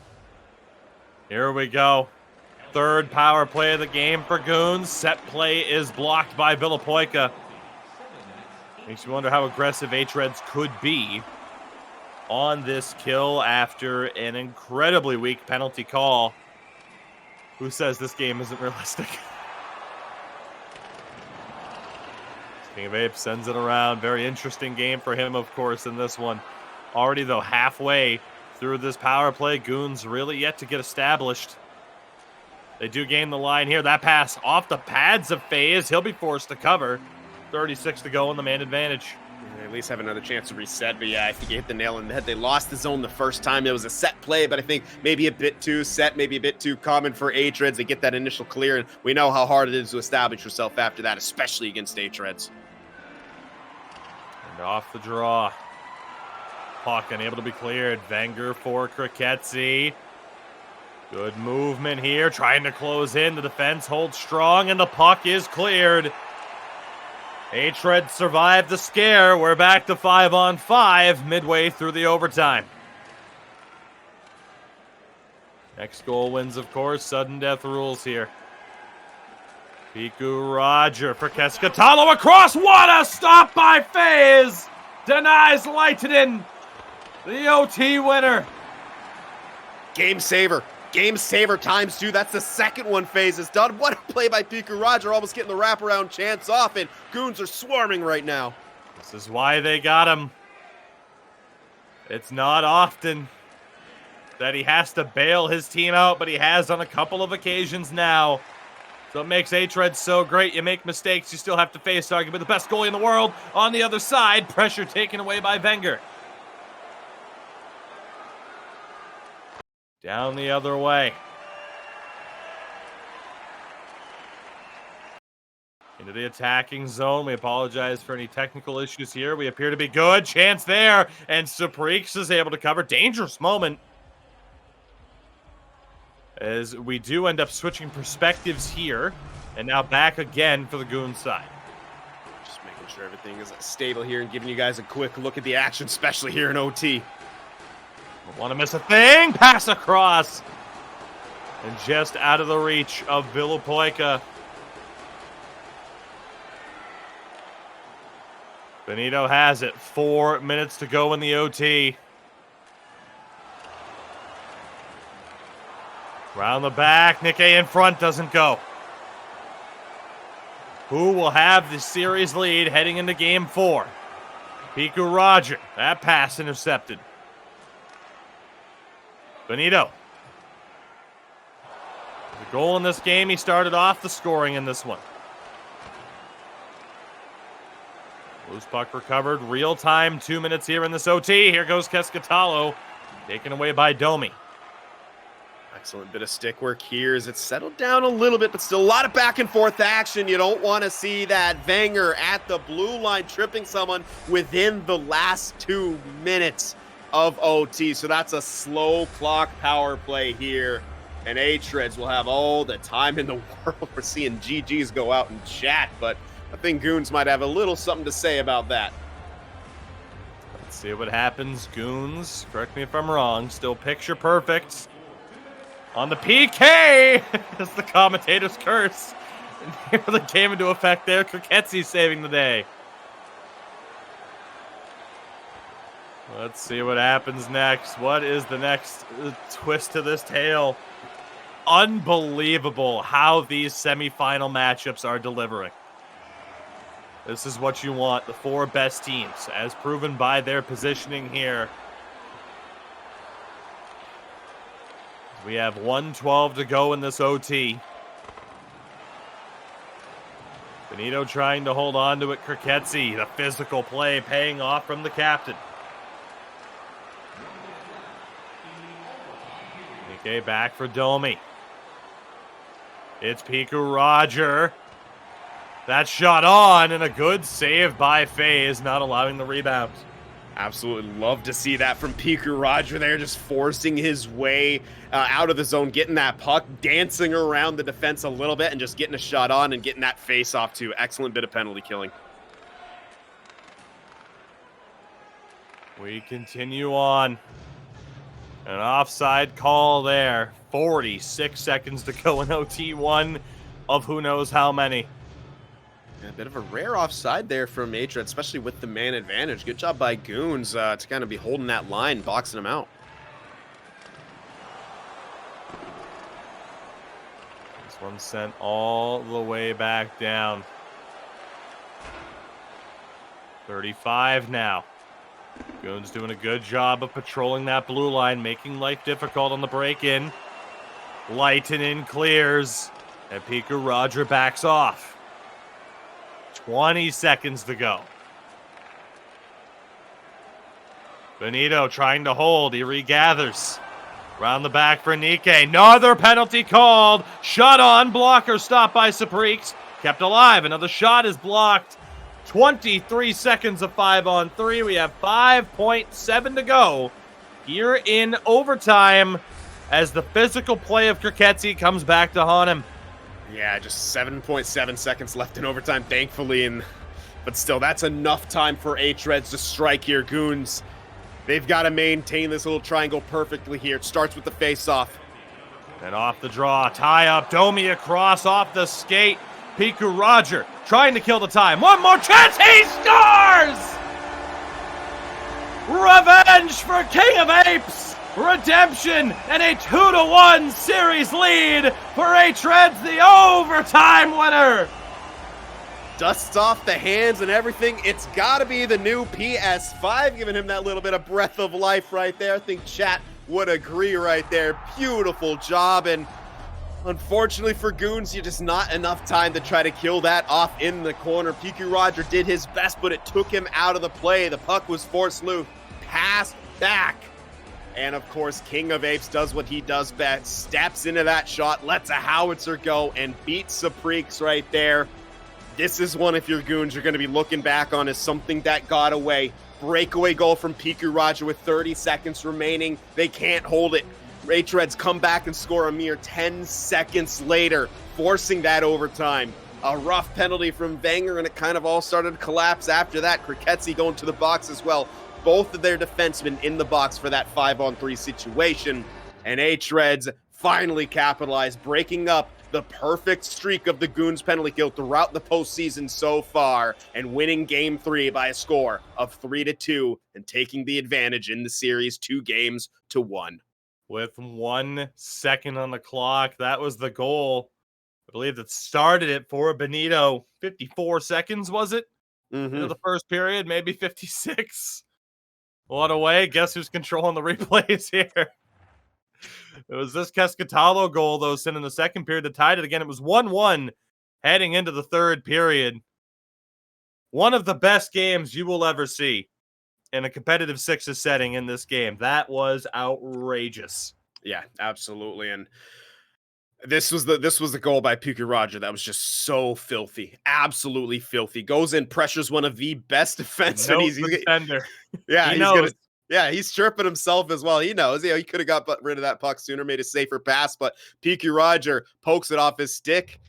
Here we go. Third power play of the game for Goons. Set play is blocked by Villapoika. Makes you wonder how aggressive hREDS could be on this kill after an incredibly weak penalty call. Who says this game isn't realistic? King of Apes sends it around. Very interesting game for him, of course, in this one. Already, though, halfway through this power play, Goons really yet to get established. They do gain the line here. That pass off the pads of FaZe. He'll be forced to cover. 36 to go in the man advantage. They at least have another chance to reset, but yeah, I think you hit the nail on the head. They lost the zone the first time. It was a set play, but I think maybe a bit too set, maybe a bit too common for hREDS. They get that initial clear, and we know how hard it is to establish yourself after that, especially against hREDS. And off the draw. Puck unable to be cleared. Wenger for Kriketzi. Good movement here, trying to close in. The defense holds strong, and the puck is cleared. hREDS survived the scare. We're back to 5-on-5 midway through the overtime. Next goal wins, of course. Sudden death rules here. Piku Roger for Keskatalo across. What a stop by FaZe! Denies Leitonen, the OT winner. Game saver. Game saver times 2. That's the second one FaZe has done. What a play by Piku Roger, almost getting the wraparound chance off, and Goons are swarming right now. This is why they got him. It's not often that he has to bail his team out, but he has on a couple of occasions now. So it makes hREDS so great. You make mistakes, you still have to face arguably the best goalie in the world. On the other side, pressure taken away by Wenger. Down the other way. Into the attacking zone. We apologize for any technical issues here. We appear to be good. Chance there. And Supreeks is able to cover. Dangerous moment. As we do end up switching perspectives here. And now back again for the Goons side. Just making Making sure everything is stable here and giving you guys a quick look at the action, especially here in OT. Don't want to miss a thing. Pass across. And just out of the reach of Villapoica. Benito has it. 4 minutes to go in the OT. Round the back. Nikke in front. Doesn't go. Who will have the series lead heading into game 4? Piku Roger. That pass intercepted. Benito. The goal in this game, he started off the scoring in this one. Loose puck recovered. Real time, 2 minutes here in this OT. Here goes Kescatalo. Taken away by Domi. Excellent bit of stick work here as it's settled down a little bit, but still a lot of back and forth action. You don't want to see that Wenger at the blue line tripping someone within the last 2 minutes of OT. So that's a slow clock power play here. And hREDS will have all the time in the world. We're seeing GGs go out and chat, but I think Goons might have a little something to say about that. Let's see what happens. Goons, correct me if I'm wrong, still picture perfect. On the PK! It's the commentator's curse. And here the came into effect there. Kriketsi saving the day. Let's see what happens next. What is the next twist to this tale? Unbelievable how these semifinal matchups are delivering. This is what you want. The 4 best teams, as proven by their positioning here. We have 1:12 to go in this OT. Benito trying to hold on to it. Kriketsi, the physical play paying off from the captain. Nikke back for Domi. It's Piku Roger. That shot on, and a good save by FaZe, not allowing the rebound. Absolutely love to see that from Piku Roger there, just forcing his way out of the zone, getting that puck, dancing around the defense a little bit, and just getting a shot on and getting that face off too. Excellent bit of penalty killing. We continue on. An offside call there. 46 seconds to go in OT1 of who knows how many. A bit of a rare offside there from hREDS, especially with the man advantage. Good job by Goons to kind of be holding that line, boxing him out. This one sent all the way back down. 35 now. Goons doing a good job of patrolling that blue line, making life difficult on the break-in. Leitonen clears, and Piku Roger backs off. 20 seconds to go. Benito trying to hold. He regathers. Round the back for Nikke. Another penalty called. Shot on. Blocker stopped by Saprix. Kept alive. Another shot is blocked. 23 seconds of 5-on-3. We have 5.7 to go here in overtime as the physical play of Kriketsi comes back to haunt him. Yeah, just 7.7 seconds left in overtime, thankfully. But still, that's enough time for hREDS to strike here. Goons, they've got to maintain this little triangle perfectly here. It starts with the face-off. And off the draw, tie up, Domi across, off the skate. Piku Roger trying to kill the time. One more chance, he scores! Revenge for King of Apes! Redemption and a 2-1 series lead for hREDS, the overtime winner. Dusts off the hands and everything. It's got to be the new PS5, giving him that little bit of breath of life right there. I think chat would agree right there. Beautiful job. And unfortunately for Goons, you just not enough time to try to kill that off in the corner. Piku Roger did his best, but it took him out of the play. The puck was forced loose. Pass back. And of course, King of Apes does what he does best, steps into that shot, lets a howitzer go, and beats Saprix right there. This is one, if you're Goons, you're going to be looking back on as something that got away. Breakaway goal from Piku Roger with 30 seconds remaining. They can't hold it. hREDS come back and score a mere 10 seconds later, forcing that overtime. A rough penalty from Wenger, and it kind of all started to collapse after that. Kriketzi going to the box as well. Both of their defensemen in the box for that 5-on-3 situation. And hREDS finally capitalized, breaking up the perfect streak of the Goons penalty kill throughout the postseason so far, and winning game 3 by a score of 3-2, and taking the advantage in the series 2-1. With 1 second on the clock, that was the goal. I believe that started it for Benito. 54 seconds, was it? Into the first period, maybe 56. What a way. Guess who's controlling the replays here? It was this Cascatalo goal, though, sent in the second period that tied it again. It was 1-1 heading into the third period. One of the best games you will ever see in a competitive sixes setting in this game. That was outrageous. Yeah, absolutely. And this was the goal by Piku Roger that was just so filthy, absolutely filthy. Goes in, pressures one of the best defensemen. No defender. Yeah, He he's knows. he's chirping himself as well. He knows, he could have got rid of that puck sooner, made a safer pass, but Piku Roger pokes it off his stick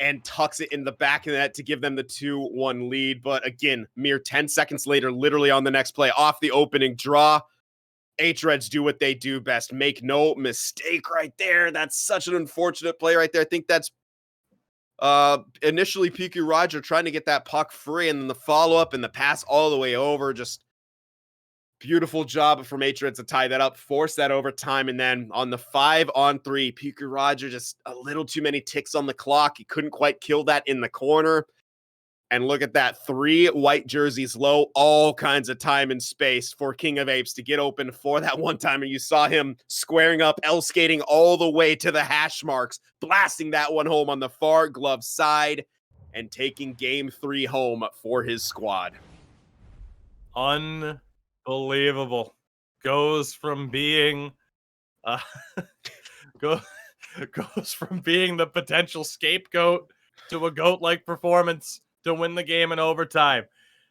and tucks it in the back of the net to give them the 2-1 lead. But again, mere 10 seconds later, literally on the next play, off the opening draw, hREDS do what they do best. Make no mistake right there. That's such an unfortunate play right there. I think that's initially Piku Roger trying to get that puck free, and then the follow-up and the pass all the way over. Just beautiful job from hREDS to tie that up, force that overtime, and then on the 5-on-3, Piku Roger just a little too many ticks on the clock. He couldn't quite kill that in the corner. And look at that, 3 white jerseys low, all kinds of time and space for King of Apes to get open for that one time. And you saw him squaring up, L-skating all the way to the hash marks, blasting that one home on the far glove side, and taking game 3 home for his squad. Unbelievable. Goes from being goes from being the potential scapegoat to a goat-like performance to win the game in overtime.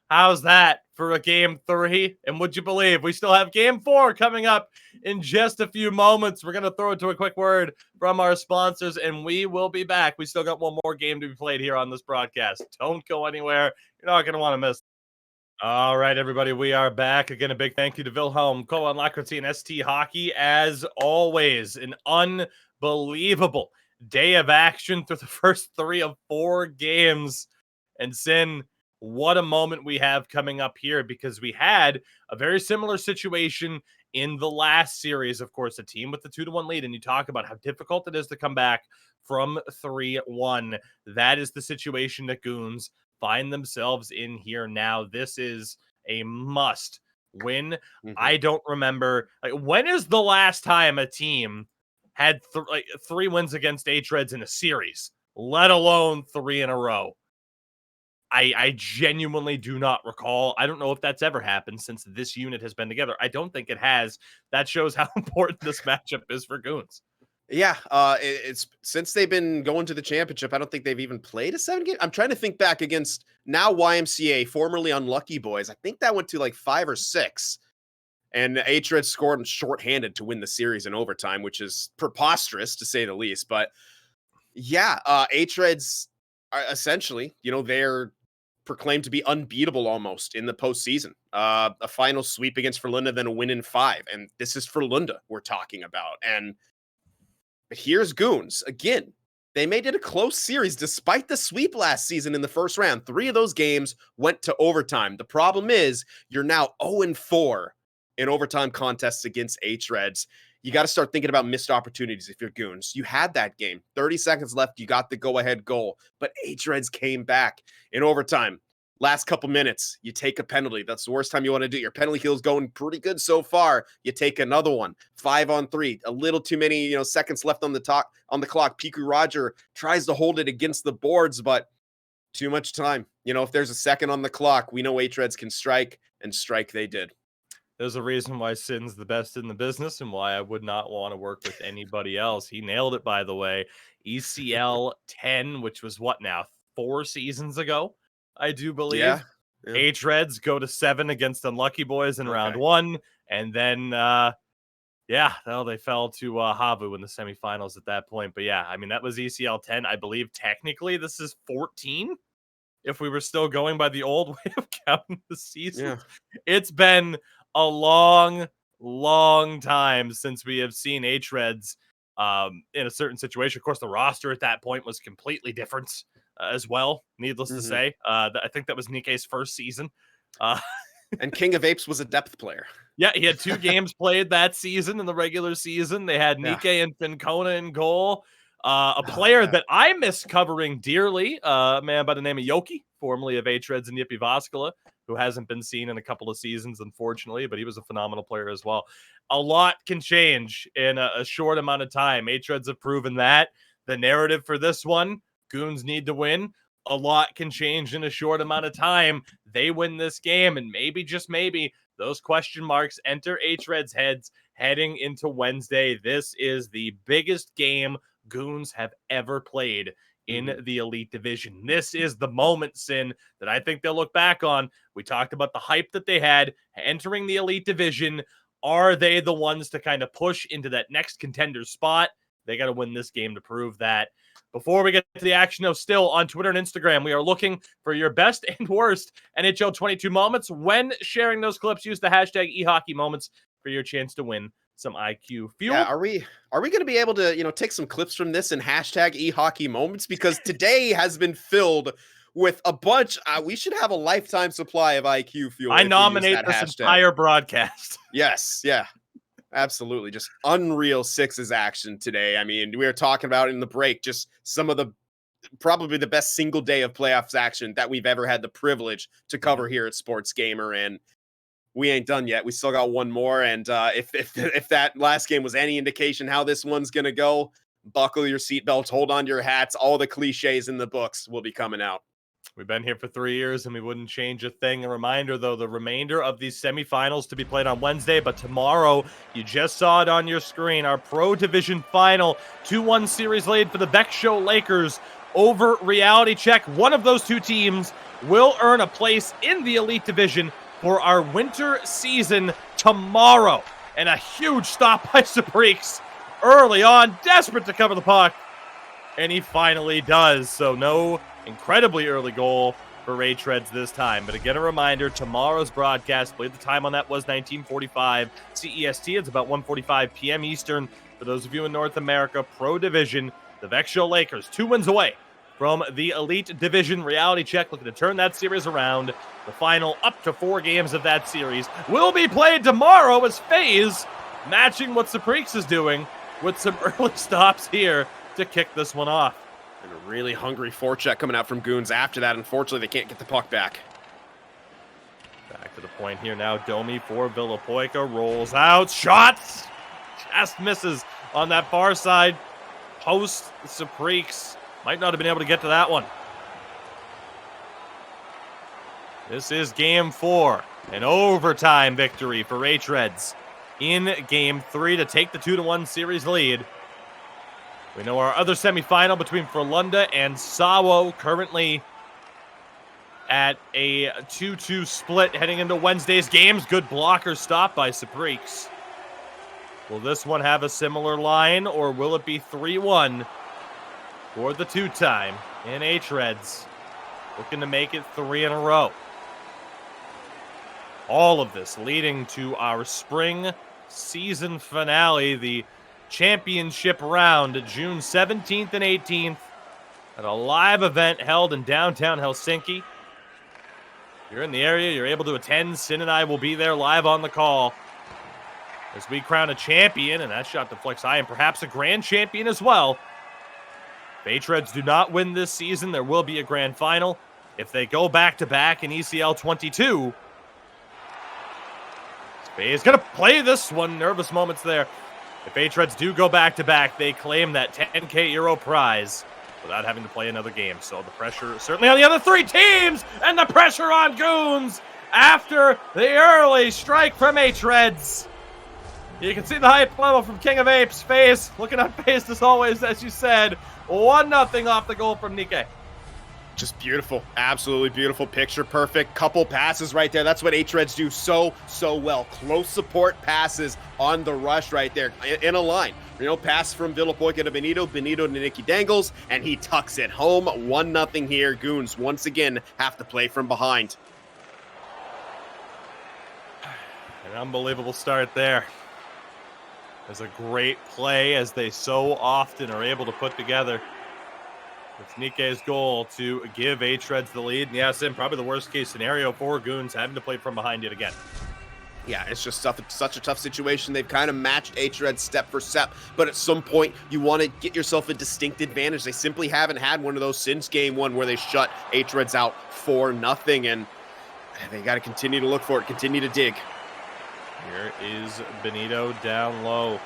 How's that for a game 3? And would you believe we still have game 4 coming up in just a few moments? We're going to throw it to a quick word from our sponsors, and we will be back. We still got one more game to be played here on this broadcast. Don't go anywhere. You're not going to want to miss. All right, everybody, we are back. Again, a big thank you to Wilhelm, Koan Lakrati, and ST Hockey. As always, an unbelievable day of action through the first 3 of 4 games. And Sin, what a moment we have coming up here, because we had a very similar situation in the last series. Of course, a team with the 2-1 lead, and you talk about how difficult it is to come back from 3-1. That is the situation that Goons find themselves in here now. This is a must win. I don't remember, when is the last time a team had 3 wins against hREDS in a series, let alone 3 in a row? I genuinely do not recall. I don't know if that's ever happened since this unit has been together. I don't think it has. That shows how important this matchup is for Goons. Yeah, it's since they've been going to the championship, I don't think they've even played a 7-game. I'm trying to think back against now YMCA, formerly Unlucky Boys. I think that went to like 5 or 6. And hREDS scored shorthanded to win the series in overtime, which is preposterous to say the least. But yeah, hREDS are essentially, they're proclaimed to be unbeatable almost in the postseason. A final sweep against Frölunda, then a win in 5. And this is Frölunda we're talking about. And here's Goons. Again, they made it a close series despite the sweep last season in the first round. 3 of those games went to overtime. The problem is you're now 0-4 in overtime contests against hREDS. You got to start thinking about missed opportunities if you're Goons. You had that game. 30 seconds left. You got the go-ahead goal. But hREDS came back in overtime. Last couple minutes, you take a penalty. That's the worst time you want to do. Your penalty kill is going pretty good so far. You take another one. 5-on-3. A little too many, seconds left on the clock. Piku Roger tries to hold it against the boards, but too much time. If there's a second on the clock, we know hREDS can strike, and strike they did. There's a reason why Sin's the best in the business and why I would not want to work with anybody else. He nailed it, by the way. ECL 10, which was what now? 4 seasons ago, I do believe. Yeah. hREDS go to 7 against Unlucky Boys in round 1, and then Yeah, well, they fell to Havu in the semifinals at that point. But yeah, I mean, that was ECL 10. I believe technically this is 14 if we were still going by the old way of counting the Yeah. seasons. It's been a long, long time since we have seen hREDS in a certain situation. Of course, the roster at that point was completely different as well, needless to Mhm. say. I think that was Nikkei's first season. Uh, And King of Apes was a depth player. Yeah, he had 2 games played that season in the regular season. They had Yeah. Nikkei and Fincona in goal. A Oh, player yeah. that I miss covering dearly, a man by the name of Yoki, formerly of hREDS and Yippee Voskala, who hasn't been seen in a couple of seasons, unfortunately, but he was a phenomenal player as well. A lot can change in a short amount of time. hREDS have proven that. The narrative for this one, Goons need to win. A lot can change in a short amount of time. They win this game, and maybe, just maybe, those question marks enter hRED's heads heading into Wednesday. This is the biggest game Goons have ever played in Mhm. the Elite Division. This is the moment, Sin, that I think they'll look back on. We talked about the hype that they had entering the Elite Division. Are they the ones to kind of push into that next contender spot? They got to win this game to prove that. Before we get to the action, though, still on Twitter and Instagram, we are looking for your best and worst NHL 22 moments. When sharing those clips, use the hashtag eHockeyMoments for your chance to win some IQ Yeah, fuel. are we going to be able to, take some clips from this and hashtag eHockey moments, because today has been filled with a bunch. We should have a lifetime supply of IQ fuel I if we use nominate that this hashtag. entire broadcast. Yes, yeah. Absolutely. Just unreal sixes action today. I mean, we were talking about in the break just some of the probably the best single day of playoffs action that we've ever had the privilege to cover here at Sports Gamer. And we ain't done yet. We still got one more. And if that last game was any indication how this one's gonna go, buckle your seatbelts, hold on to your hats. All the cliches in the books will be coming out. We've been here for 3 years and we wouldn't change a thing. A reminder, though, the remainder of these semifinals to be played on Wednesday, but tomorrow, you just saw it on your screen, our Pro Division final 2-1 series lead for the Vex Show Lakers over Reality Check. One of those two teams will earn a place in the Elite Division for our winter season tomorrow. And a huge stop by Sabriks early on, desperate to cover the puck. And he finally does. So no incredibly early goal for hREDS this time. But again, a reminder, tomorrow's broadcast, I believe the time on that was 1945 CEST. It's about 1:45 p.m. Eastern. For those of you in North America, Pro Division, the Vex Show Lakers, 2 wins away from the Elite Division. Reality Check looking to turn that series around. The final up to 4 games of that series will be played tomorrow as FaZe matching what Sabriks is doing with some early stops here to kick this one off. And a really hungry forecheck coming out from Goons after that. Unfortunately, they can't get the puck back. Back to the point here now. Domi for Villapoica. Rolls out. Shots! Just misses on that far side. Post Sabriks. Might not have been able to get to that one. This is game 4. An overtime victory for hREDS in game 3 to take the 2-1 series lead. We know our other semifinal between Frölunda and Sawo currently at a 2-2 split heading into Wednesday's games. Good blocker stop by Sabriks. Will this one have a similar line, or will it be 3-1 for the 2-time in hREDS? Looking to make it 3 in a row. All of this leading to our spring season finale, the championship round, June 17th and 18th, at a live event held in downtown Helsinki. If you're in the area, you're able to attend. Sin and I will be there live on the call as we crown a champion, and that shot deflects high, and perhaps a grand champion as well. If hREDS do not win this season, there will be a grand final. If they go back-to-back in ECL 22, Spade's going to play this one. Nervous moments there. If hREDS do go back-to-back, they claim that 10K Euro prize without having to play another game. So the pressure certainly on the other 3 teams, and the pressure on Goons after the early strike from hREDS. You can see the hype level from King of Apes. FaZe looking unfazed as always, as you said. 1-0 off the goal from Nikkei. Just beautiful, absolutely beautiful, picture perfect, couple passes right there. That's what hREDS do so well. Close support passes on the rush right there in a line. Pass from Villapoica to Benito, Benito to Nicky Dangles, and he tucks it home. 1-0 here. Goons once again have to play from behind. An unbelievable start there. It's a great play, as they so often are able to put together. It's Nikkei's goal to give hREDS the lead. And yeah, Sim, probably the worst case scenario for Goons, having to play from behind yet again. Yeah, it's just such a tough situation. They've kind of matched hREDS step for step, but at some point you want to get yourself a distinct advantage. They simply haven't had one of those since game one where they shut hREDS out 4-0, and they got to continue to look for it, continue to dig. Here is Benito down low.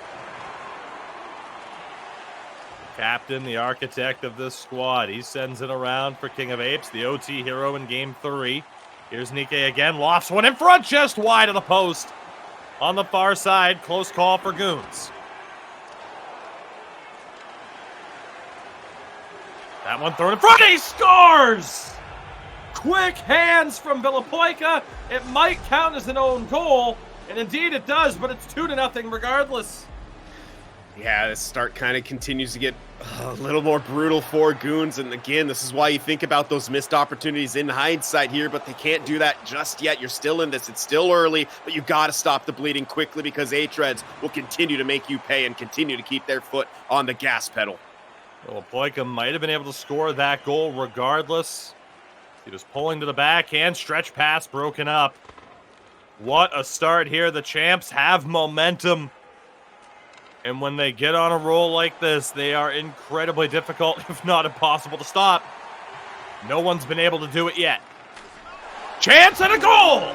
Captain, the architect of this squad. He sends it around for King of Apes, the OT hero in game 3. Here's Nikkei again, lofts one in front, just wide of the post. On the far side, close call for Goons. That one thrown in front, he scores! Quick hands from Villapoica. It might count as an own goal, and indeed it does, but it's 2-0 regardless. Yeah, this start kind of continues to get a little more brutal for Goons. And again, this is why you think about those missed opportunities in hindsight here, but they can't do that just yet. You're still in this. It's still early, but you got to stop the bleeding quickly, because hREDS will continue to make you pay and continue to keep their foot on the gas pedal. Well, Poika might have been able to score that goal regardless. He was pulling to the backhand, stretch pass broken up. What a start here. The champs have momentum. And when they get on a roll like this, they are incredibly difficult, if not impossible, to stop. No one's been able to do it yet. Chance and a goal!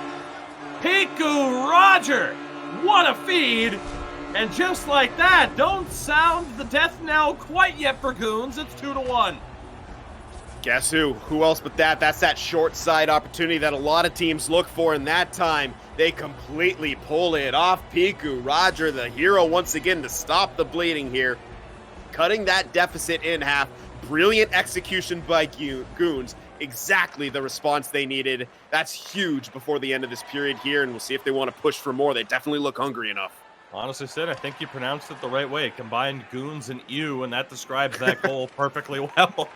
Piku Roger! What a feed! And just like that, don't sound the death knell quite yet for Goons. It's 2-1. Guess who? Who else but that? That's that short side opportunity that a lot of teams look for, in that time they completely pull it off. Piku Roger, the hero, once again to stop the bleeding here, cutting that deficit in half. Brilliant execution by Goons. Exactly the response they needed. That's huge before the end of this period here, and we'll see if they want to push for more. They definitely look hungry enough. Honestly, Sid, I think you pronounced it the right way. Combined Goons and you, and that describes that goal perfectly well.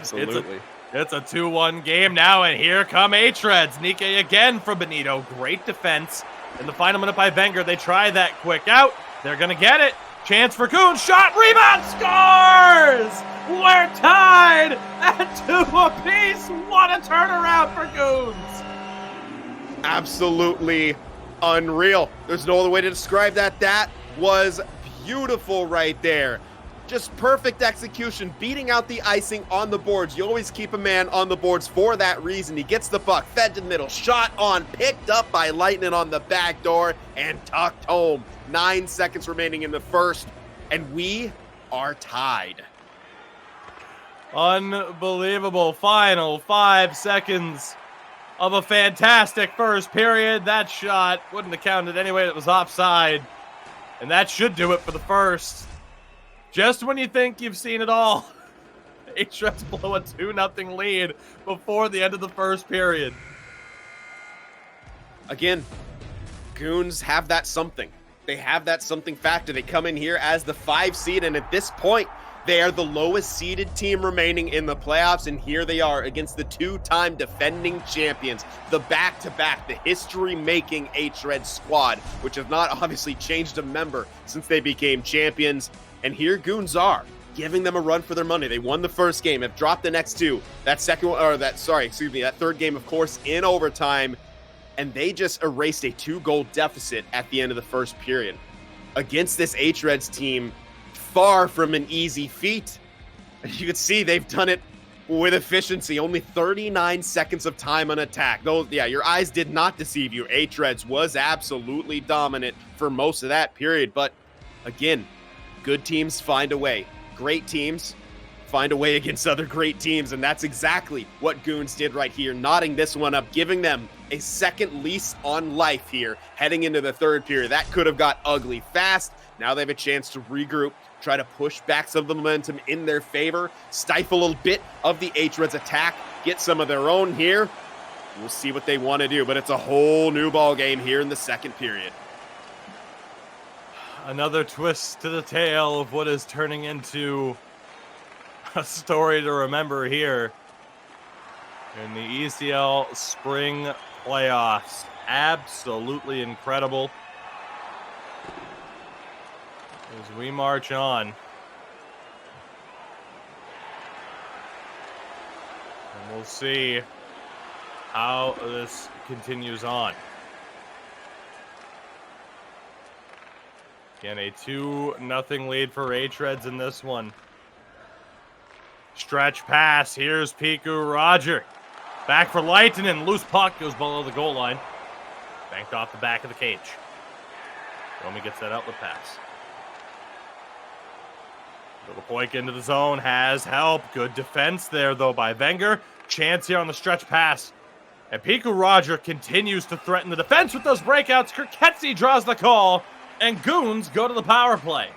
Absolutely. It's a 2-1 game now, and here come hREDS. Nikkei again for Benito. Great defense. In the final minute by Wenger, they try that quick out. They're going to get it. Chance for Goons. Shot, rebound, scores! We're tied at 2 apiece. What a turnaround for Goons. Absolutely unreal. There's no other way to describe that. That was beautiful right there. Just perfect execution, beating out the icing on the boards. You always keep a man on the boards for that reason. He gets the puck, fed to the middle, shot on, picked up by Lightning on the back door, and tucked home. 9 seconds remaining in the first, and we are tied. Unbelievable. Final 5 seconds of a fantastic first period. That shot wouldn't have counted anyway. It was offside, and that should do it for the first. Just when you think you've seen it all, hREDS blow a 2-0 lead before the end of the first period. Again, Goons have that something. They have that something factor. They come in here as the 5 seed, and at this point, they are the lowest seeded team remaining in the playoffs, and here they are against the 2-time defending champions, the back-to-back, the history-making hREDS squad, which have not obviously changed a member since they became champions. And here Goons are, giving them a run for their money. They won the first game, have dropped the next 2. That third game, of course, in overtime. And they just erased a 2-goal deficit at the end of the first period. Against this hREDS team, far from an easy feat. As you can see, they've done it with efficiency. Only 39 seconds of time on attack. Your eyes did not deceive you. hREDS was absolutely dominant for most of that period. But again, good teams find a way. Great teams find a way against other great teams, and that's exactly what Goons did right here, knotting this one up, giving them a second lease on life here, heading into the third period. That could have got ugly fast. Now they have a chance to regroup, try to push back some of the momentum in their favor, stifle a little bit of the hREDS attack, get some of their own here. We'll see what they want to do, but it's a whole new ball game here in the second period. Another twist to the tale of what is turning into a story to remember here in the ECL spring playoffs. Absolutely incredible. As we march on. And we'll see how this continues on. Again, a 2-0 lead for hREDS in this one. Stretch pass. Here's Piku Roger. Back for Leitonen. Loose puck goes below the goal line. Banked off the back of the cage. Romy gets that outlet pass. Vilipoika into the zone. Has help. Good defense there, though, by Wenger. Chance here on the stretch pass. And Piku Roger continues to threaten the defense with those breakouts. Kirketsi draws the call. And Goons go to the power play.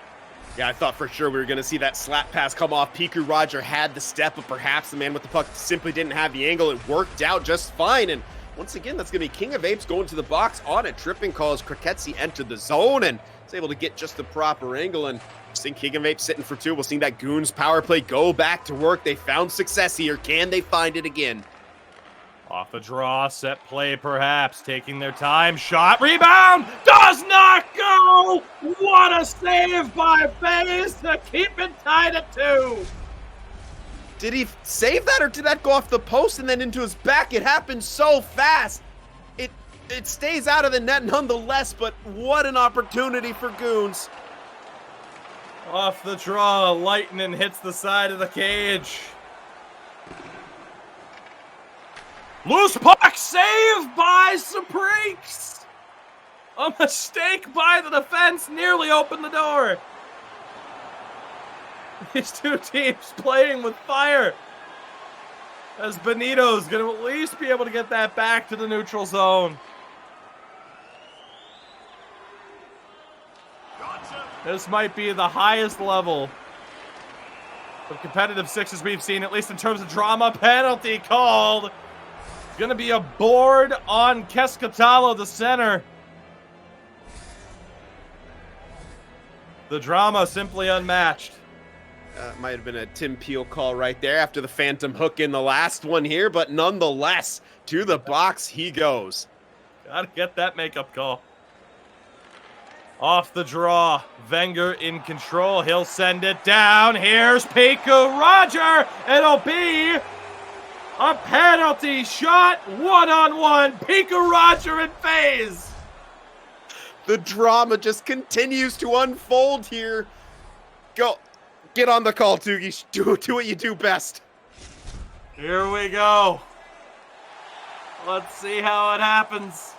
Yeah, I thought for sure we were going to see that slap pass come off. Piku Roger had the step, but perhaps the man with the puck simply didn't have the angle. It worked out just fine. And once again, that's going to be King of Apes going to the box on a tripping call as Kirketsi entered the zone and was able to get just the proper angle. And seeing King of Apes sitting for two, we'll see that Goons power play go back to work. They found success here. Can they find it again? Off the draw, set play perhaps, taking their time, shot, rebound, does not go! What a save by FaZe to keep it tied at 2! Did he save that, or did that go off the post and then into his back? It happened so fast. It stays out of the net nonetheless, but what an opportunity for Goons. Off the draw, Leitonen hits the side of the cage. Loose puck, saved by Supreeks. A mistake by the defense nearly opened the door. These two teams playing with fire. As Benito's going to at least be able to get that back to the neutral zone. This might be the highest level of competitive sixes we've seen, at least in terms of drama. Penalty called. It's going to be a board on Keskatalo, the center. The drama simply unmatched. Might have been a Tim Peel call right there after the phantom hook in the last one here, but nonetheless, to the box he goes. Gotta get that makeup call. Off the draw, Wenger in control. He'll send it down. Here's Piku Roger. It'll be a penalty shot, one-on-one. Piku Roger and FaZe. The drama just continues to unfold here. Go, get on the call, Toogie. Do what you do best. Here we go. Let's see how it happens.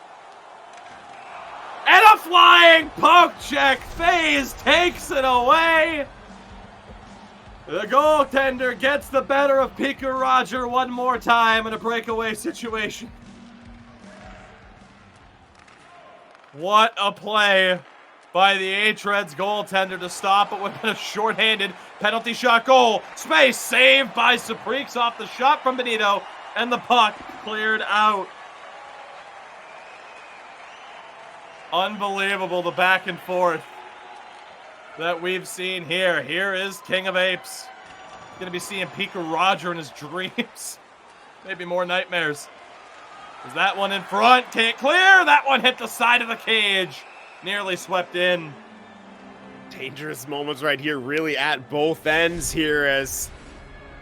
And a flying poke check. FaZe takes it away. The goaltender gets the better of Piku Roger one more time in a breakaway situation. What a play by the hREDS goaltender to stop it with a shorthanded penalty shot goal. Space saved by Supreeks off the shot from Benito, and the puck cleared out. Unbelievable, the back and forth that we've seen here. Here is King of Apes. He's going to be seeing Piku Roger in his dreams. Maybe more nightmares. Is that one in front? Can't clear. That one hit the side of the cage. Nearly swept in. Dangerous moments right here, really at both ends here as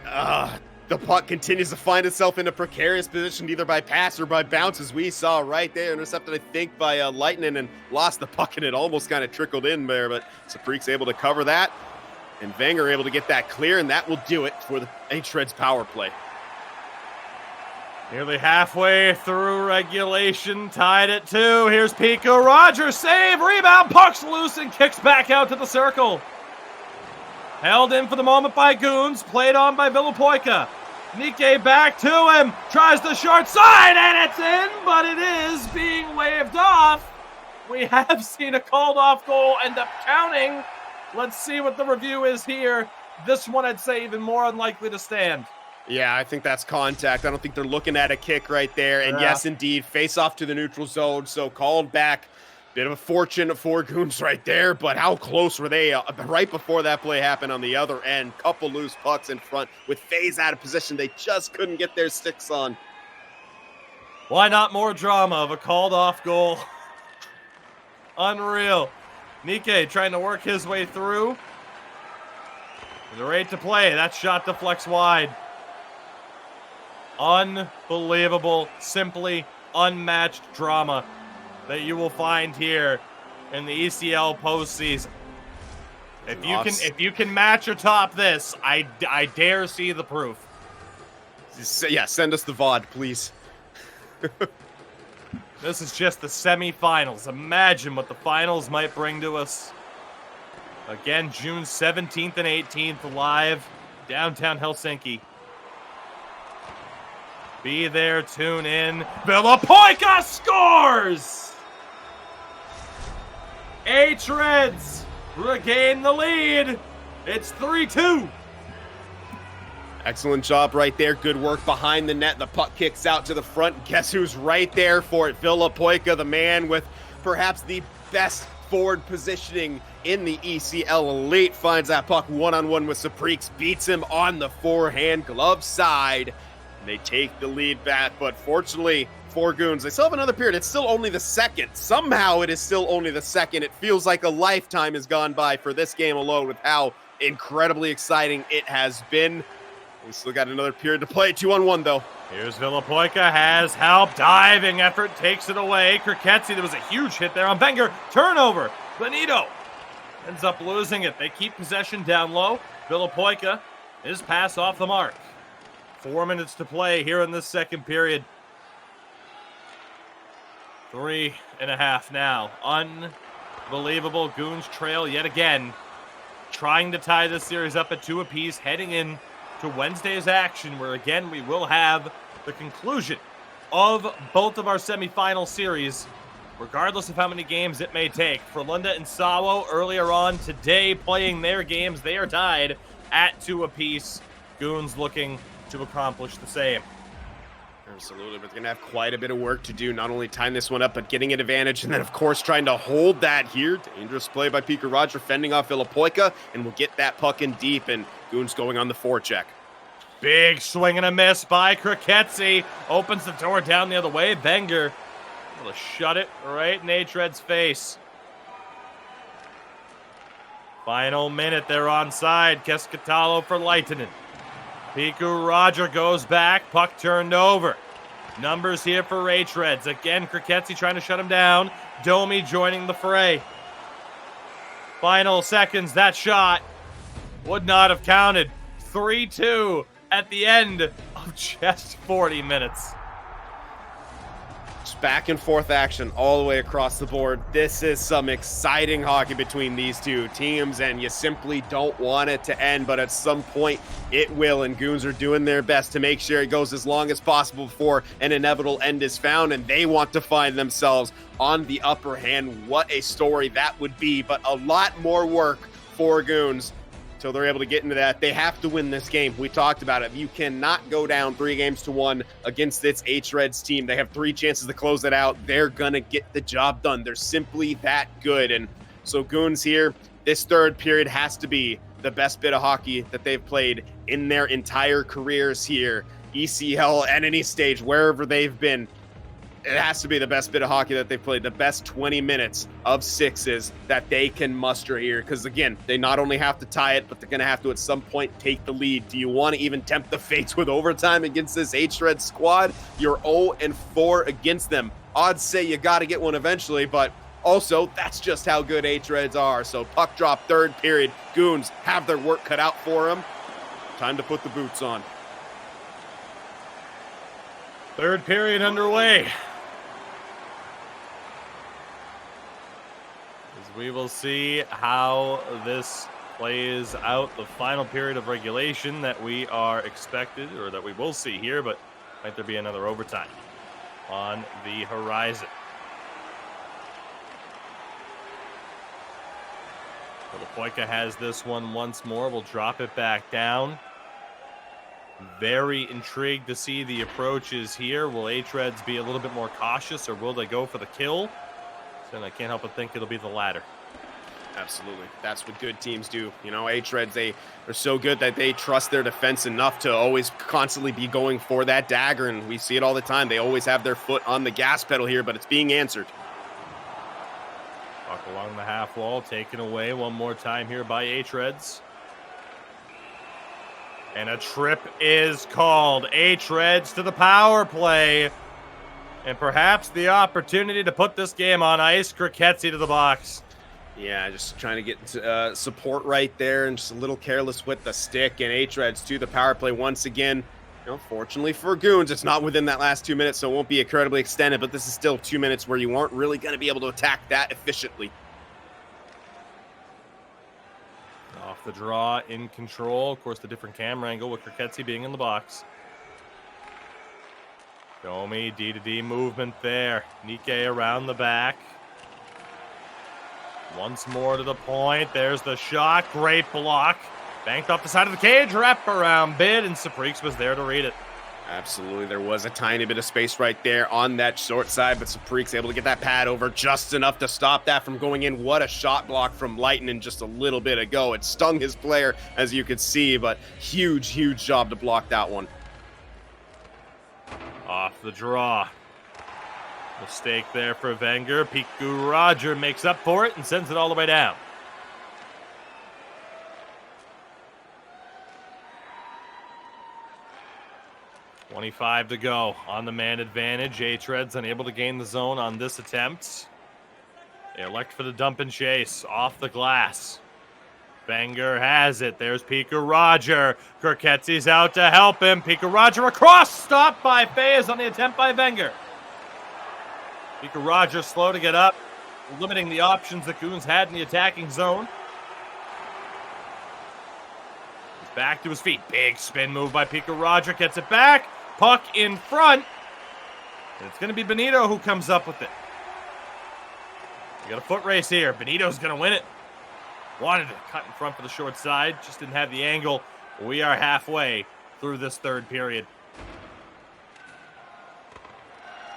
the puck continues to find itself in a precarious position, either by pass or by bounce, as we saw right there. Intercepted, I think, by Leitonen, and lost the puck, and it almost kind of trickled in there, but Supreek's able to cover that, and Wenger able to get that clear, and that will do it for the hREDS power play. Nearly halfway through regulation, tied at 2. Here's Piku Roger, save, rebound, puck's loose, and kicks back out to the circle. Held in for the moment by Goons, played on by Vilipoika. Nike back to him, tries the short side, and it's in, but it is being waved off. We have seen a called off goal end up counting. Let's see what the review is here. This one I'd say even more unlikely to stand. Yeah, I think that's contact. I don't think they're looking at a kick right there. And yes, indeed, face off to the neutral zone. So called back. Bit of a fortune for Goons right there, but how close were they right before that play happened on the other end? Couple loose pucks in front with FaZe out of position. They just couldn't get their sticks on. Why not more drama of a called off goal? Unreal. Nikkei trying to work his way through. The rate to play. That shot deflects wide. Unbelievable. Simply unmatched drama that you will find here in the ECL postseason. If you can match or top this, I dare see the proof. Yeah, send us the VOD, please. This is just the semifinals. Imagine what the finals might bring to us. Again, June 17th and 18th, live downtown Helsinki. Be there, tune in. Villapoika scores! hREDS regain the lead. It's 3-2. Excellent job right there. Good work behind the net. The puck kicks out to the front. Guess who's right there for it? Villapoika, the man with perhaps the best forward positioning in the ECL Elite, finds that puck one-on-one with Saprix, beats him on the forehand glove side. They take the lead back, but fortunately for Goons, they still have another period. It's still only the second. Somehow it is still only the second. It feels like a lifetime has gone by for this game alone with how incredibly exciting it has been. We still got another period to play. 2-on-1 though. Here's Villapoika, has help, diving effort, takes it away. Kriketsi, there was a huge hit there on Wenger. Turnover. Benito ends up losing it. They keep possession down low. Villapoika, his pass off the mark. 4 minutes to play here in this second period. 3.5 now. Unbelievable. Goons trail yet again. Trying to tie this series up at 2 apiece, heading in to Wednesday's action, where again we will have the conclusion of both of our semifinal series, regardless of how many games it may take. Frölunda and Sawo earlier on today playing their games, they are tied at 2 apiece. Goons looking to accomplish the same. Absolutely, but they're going to have quite a bit of work to do, not only tying this one up, but getting an advantage, and then, of course, trying to hold that here. Dangerous play by Pika Roger, fending off Villapoika, and we'll get that puck in deep, and Goons going on the forecheck. Big swing and a miss by Kriketsi. Opens the door down the other way. Wenger able to shut it right in hREDS' face. Final minute, they're onside. Keskitalo for Leitinen. Piku Roger goes back. Puck turned over. Numbers here for hREDS. Again, Kriketsi trying to shut him down. Domi joining the fray. Final seconds. That shot would not have counted. 3-2 at the end of just 40 minutes. Just back and forth action all the way across the board. This is some exciting hockey between these two teams, and you simply don't want it to end, but at some point it will, and Goons are doing their best to make sure it goes as long as possible before an inevitable end is found, and they want to find themselves on the upper hand. What a story that would be, but a lot more work for Goons until they're able to get into that. They have to win this game. We talked about it. You cannot go down 3-1 against this hREDS team. They have 3 chances to close it out. They're going to get the job done. They're simply that good. And so Goons here, this third period has to be the best bit of hockey that they've played in their entire careers here. ECL at any stage, wherever they've been. It has to be the best bit of hockey that they've played, the best 20 minutes of sixes that they can muster here. Because, again, they not only have to tie it, but they're going to have to, at some point, take the lead. Do you want to even tempt the fates with overtime against this hREDS squad? You're 0-4 against them. Odds say you got to get one eventually, but also, that's just how good hREDS are. So, puck drop, third period. Goons have their work cut out for them. Time to put the boots on. Third period underway. We will see how this plays out. The final period of regulation that we are expected, or that we will see here, but might there be another overtime on the horizon? Poika has this one once more. We'll drop it back down. Very intrigued to see the approaches here. Will hREDS be a little bit more cautious, or will they go for the kill? So I can't help but think it'll be the latter. Absolutely. That's what good teams do. You know, hREDS, they're so good that they trust their defense enough to always constantly be going for that dagger, and we see it all the time. They always have their foot on the gas pedal here, but it's being answered. Puck along the half wall, taken away one more time here by hREDS. And a trip is called. hREDS to the power play. And perhaps the opportunity to put this game on ice. Kriketsi to the box. Yeah, just trying to get support right there, and just a little careless with the stick. And hREDS to the power play once again. You know, fortunately for Goons, it's not within that last 2 minutes, so it won't be incredibly extended, but this is still 2 minutes where you aren't really going to be able to attack that efficiently. Off the draw, in control. Of course, the different camera angle with Kriketsi being in the box. Domi, D-to-D movement there. Nike around the back. Once more to the point. There's the shot. Great block. Banked off the side of the cage. Wrap around bid, and Saprix was there to read it. Absolutely. There was a tiny bit of space right there on that short side, but Saprix able to get that pad over just enough to stop that from going in. What a shot block from Lightning just a little bit ago. It stung his player, as you could see, but huge, huge job to block that one. Off the draw. Mistake there for Wenger. Piku Roger makes up for it and sends it all the way down. .25 to go on the man advantage. hREDS unable to gain the zone on this attempt. They elect for the dump and chase off the glass. Wenger has it. There's Piku Roger. Kriketsi's out to help him. Piku Roger across. Stopped by Fayez on the attempt by Wenger. Piku Roger slow to get up, limiting the options that Goons had in the attacking zone. He's back to his feet. Big spin move by Piku Roger. Gets it back. Puck in front. And it's going to be Benito who comes up with it. We got a foot race here. Benito's going to win it. Wanted to cut in front for the short side. Just didn't have the angle. We are halfway through this third period.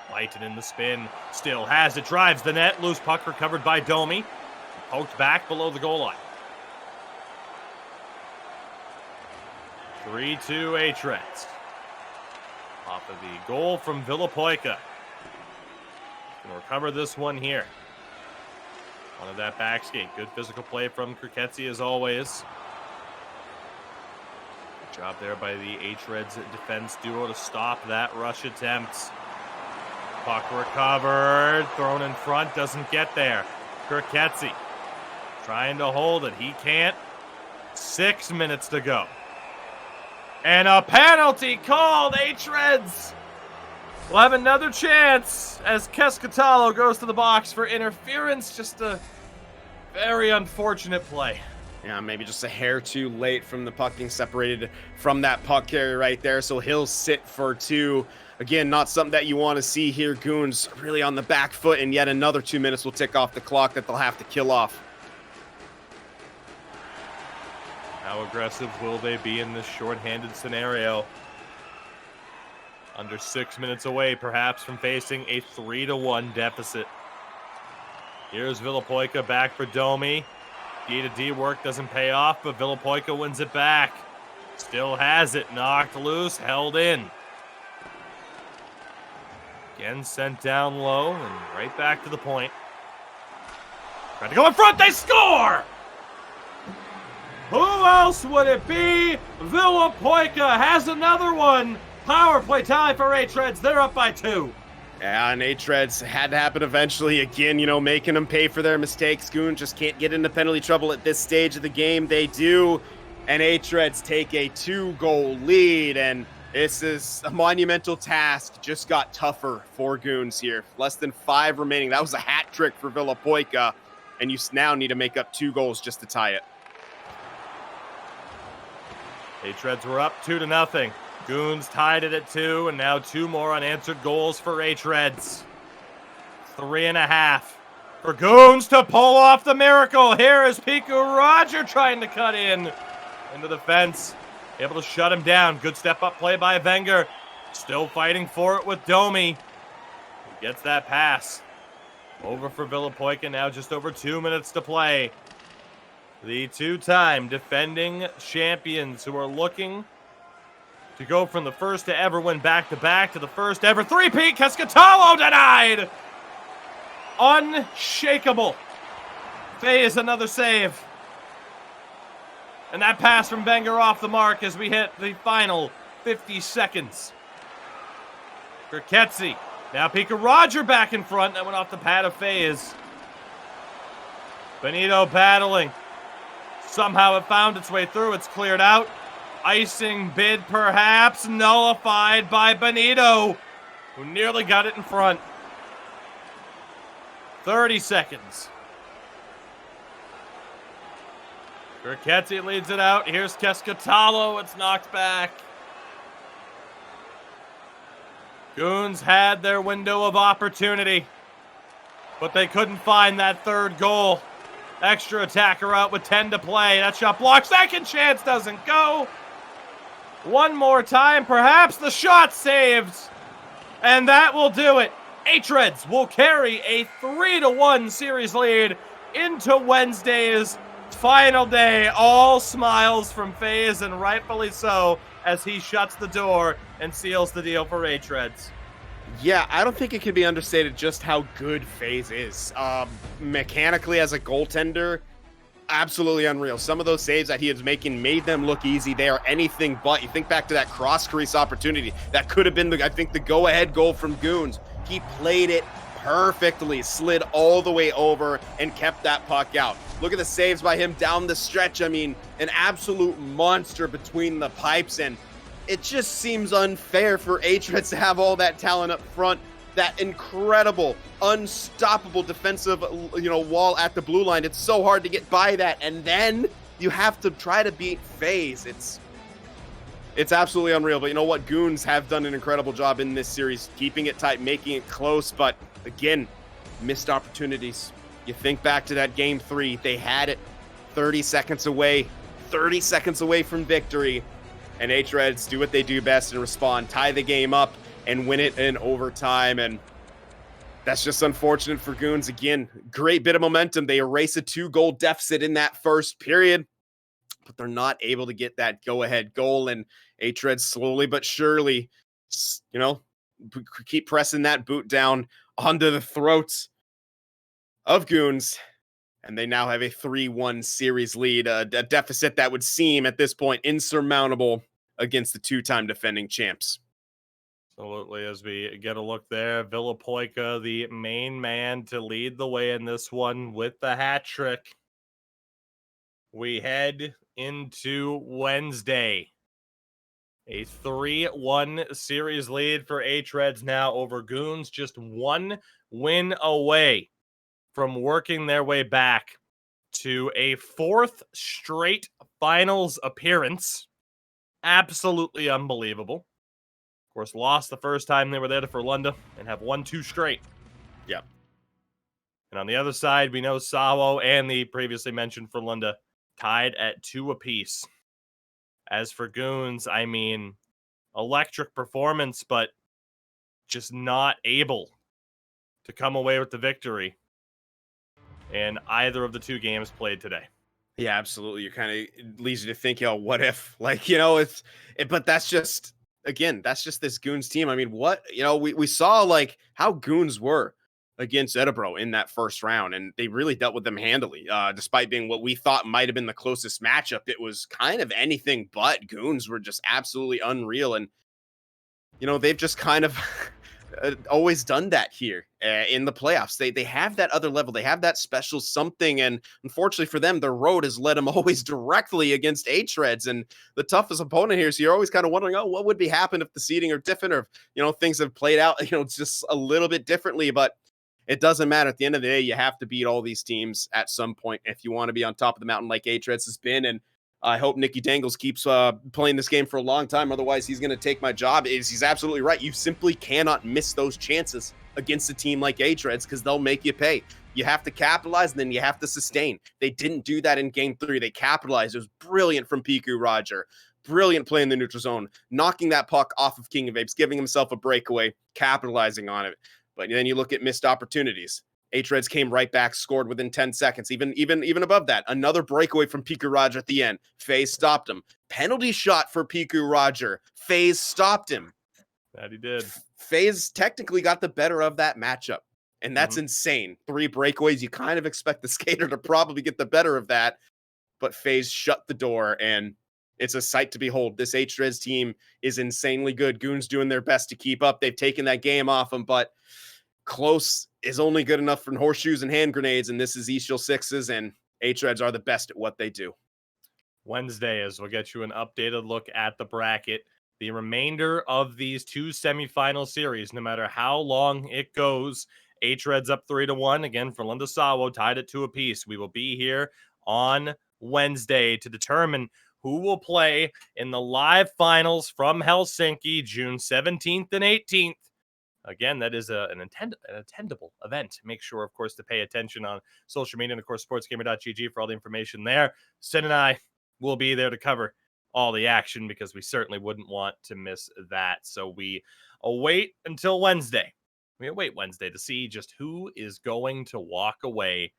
Lighten in the spin. Still has it. Drives the net. Loose puck recovered by Domi. Poked back below the goal line. 3-2 hREDS. Off of the goal from Villapoika. Going to recover this one here. Wanted that back skate. Good physical play from Kriketsi as always. Good job there by the hREDS defense duo to stop that rush attempt. Puck recovered. Thrown in front. Doesn't get there. Kriketsi trying to hold it. He can't. 6 minutes to go. And a penalty called. hREDS will have another chance as Keskatalo goes to the box for interference. Just a very unfortunate play. Yeah, maybe just a hair too late from the puck being separated from that puck carrier right there. So he'll sit for two. Again, not something that you want to see here. Goons really on the back foot, and yet another 2 minutes will tick off the clock that they'll have to kill off. How aggressive will they be in this shorthanded scenario? Under 6 minutes away, perhaps, from facing a 3-1 deficit. Here's Villapoika back for Domi. D-to-D work doesn't pay off, but Villapoika wins it back. Still has it. Knocked loose, held in. Again, sent down low and right back to the point. Trying to go in front, they score! Who else would it be? Villapoika has another one. Power play tie for hREDS. They're up by 2. Yeah, and hREDS had to happen eventually. Again, you know, making them pay for their mistakes. Goon just can't get into penalty trouble at this stage of the game. They do, and hREDS take a 2-goal lead, and this is a monumental task. Just got tougher for Goons here. Less than 5 remaining. That was a hat trick for Villapoika, and you now need to make up 2 goals just to tie it. hREDS were up 2-0. Goons tied it at 2, and now 2 more unanswered goals for hREDS. 3.5 for Goons to pull off the miracle. Here is Piku Roger trying to cut in into the fence. Able to shut him down. Good step-up play by Wenger. Still fighting for it with Domi. He gets that pass. Over for Villapoika now, just over 2 minutes to play. The two-time defending champions who are looking to go from the first to ever win back-to-back to the first ever three-peat. Cascatalo denied! Unshakable. FaZe another save. And that pass from Wenger off the mark as we hit the final 50 seconds. Kirketsi. Now Piku Roger back in front. That went off the pad of FaZe. Benito battling. Somehow it found its way through. It's cleared out. Icing bid perhaps nullified by Benito, who nearly got it in front. 30 seconds. Kirketsi leads it out. Here's Cascatalo. It's knocked back. Goons had their window of opportunity, but they couldn't find that third goal. Extra attacker out with 10 to play. That shot blocked. Second chance doesn't go. One more time, perhaps the shot saved. And that will do it. hREDS will carry a 3-1 series lead into Wednesday's final day. All smiles from FaZe, and rightfully so, as he shuts the door and seals the deal for hREDS. Yeah, I don't think it can be understated just how good FaZe is. Mechanically as a goaltender, absolutely unreal. Some of those saves that he is making made them look easy. They are anything but. You think back to that cross crease opportunity. That could have been, the go-ahead goal from Goons. He played it perfectly, slid all the way over, and kept that puck out. Look at the saves by him down the stretch. I mean, an absolute monster between the pipes, and it just seems unfair for hREDS to have all that talent up front, that incredible, unstoppable defensive, wall at the blue line. It's so hard to get by that, and then you have to try to beat FaZe. It's absolutely unreal. But you know what? Goons have done an incredible job in this series, keeping it tight, making it close. But again, missed opportunities. You think back to that game 3, they had it 30 seconds away from victory. And hREDS do what they do best and respond, tie the game up, and win it in overtime. And that's just unfortunate for Goons. Again, great bit of momentum. They erase a 2-goal deficit in that first period, but they're not able to get that go-ahead goal. And hREDS slowly but surely, keep pressing that boot down onto the throats of Goons. And they now have a 3-1 series lead, a deficit that would seem at this point insurmountable against the two-time defending champs. Absolutely. As we get a look there, Villapoika, the main man to lead the way in this one with the hat trick. We head into Wednesday. A 3-1 series lead for hREDS now over Goons, just one win away from working their way back to a 4th straight finals appearance. Absolutely unbelievable. Of course, lost the first time they were there to Frölunda and have won 2 straight. Yeah. And on the other side, we know Sawo and the previously mentioned Frölunda tied at 2 apiece. As for Goons, I mean, electric performance, but just not able to come away with the victory in either of the 2 games played today. Yeah, absolutely. You're kind of leads you to think, what if? But that's just, again, that's just this Goons team. I mean, we saw how Goons were against Edinburgh in that first round, and they really dealt with them handily. Despite being what we thought might have been the closest matchup, it was kind of anything but. Goons were just absolutely unreal, and they've just kind of always done that here in the playoffs. They have that other level. They have that special something, and unfortunately for them, their road has led them always directly against hREDS, and the toughest opponent here. So you're always kind of wondering, what would be happen if the seeding are different, or things have played out just a little bit differently. But it doesn't matter. At the end of the day, you have to beat all these teams at some point if you want to be on top of the mountain like hREDS has been. And I hope Nikki Dangles keeps playing this game for a long time. Otherwise, he's going to take my job. He's absolutely right. You simply cannot miss those chances against a team like hREDS because they'll make you pay. You have to capitalize, and then you have to sustain. They didn't do that in game 3. They capitalized. It was brilliant from Piku Roger. Brilliant play in the neutral zone, knocking that puck off of King of Apes, giving himself a breakaway, capitalizing on it. But then you look at missed opportunities. hREDS came right back, scored within 10 seconds. Even above that, another breakaway from Piku Roger at the end. FaZe stopped him. Penalty shot for Piku Roger. FaZe stopped him. That he did. FaZe technically got the better of that matchup. And that's insane. 3 breakaways. You kind of expect the skater to probably get the better of that. But FaZe shut the door, and it's a sight to behold. This hREDS team is insanely good. Goons doing their best to keep up. They've taken that game off them, but close is only good enough for horseshoes and hand grenades, and this is ECL 6s, and hREDS are the best at what they do. Wednesday, as we'll get you an updated look at the bracket. The remainder of these 2 semifinal series, no matter how long it goes, hREDS up 3-1. Again, for Linda Sawo, tied it 2 apiece. We will be here on Wednesday to determine who will play in the live finals from Helsinki, June 17th and 18th. Again, that is an attendable event. Make sure, of course, to pay attention on social media and, of course, sportsgamer.gg for all the information there. Sin and I will be there to cover all the action because we certainly wouldn't want to miss that. So we await until Wednesday. We await Wednesday to see just who is going to walk away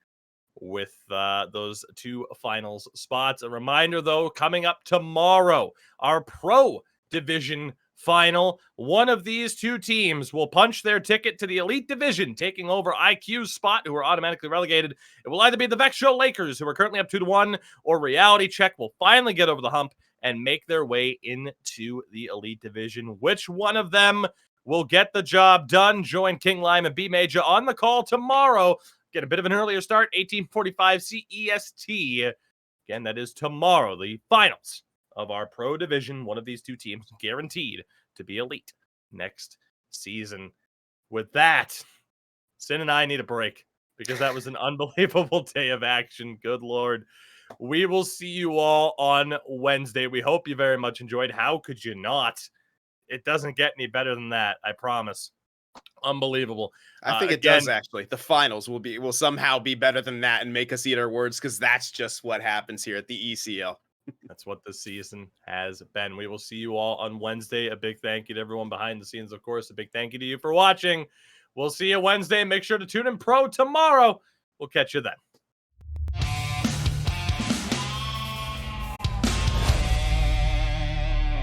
with those 2 finals spots. A reminder, though, coming up tomorrow, our Pro Division final. One of these 2 teams will punch their ticket to the Elite Division, taking over IQ's spot, who are automatically relegated. It will either be the Vex Show Lakers, who are currently up 2-1, or Reality Check will finally get over the hump and make their way into the Elite Division. Which one of them will get the job done? Join King Lime and B Major on the call tomorrow. Get a bit of an earlier start, 18:45 CEST. Again, that is tomorrow, the finals of our Pro Division. One of these 2 teams guaranteed to be elite next season. With that, Sin and I need a break because that was an unbelievable day of action. Good Lord. We will see you all on Wednesday. We hope you very much enjoyed. How could you not? It doesn't get any better than that, I promise. Unbelievable. I think it does, actually. The finals will somehow be better than that and make us eat our words, because that's just what happens here at the ECL. That's what this season has been. We will see you all on Wednesday. A big thank you to everyone behind the scenes, of course. A big thank you to you for watching. We'll see you Wednesday. Make sure to tune in Pro tomorrow. We'll catch you then.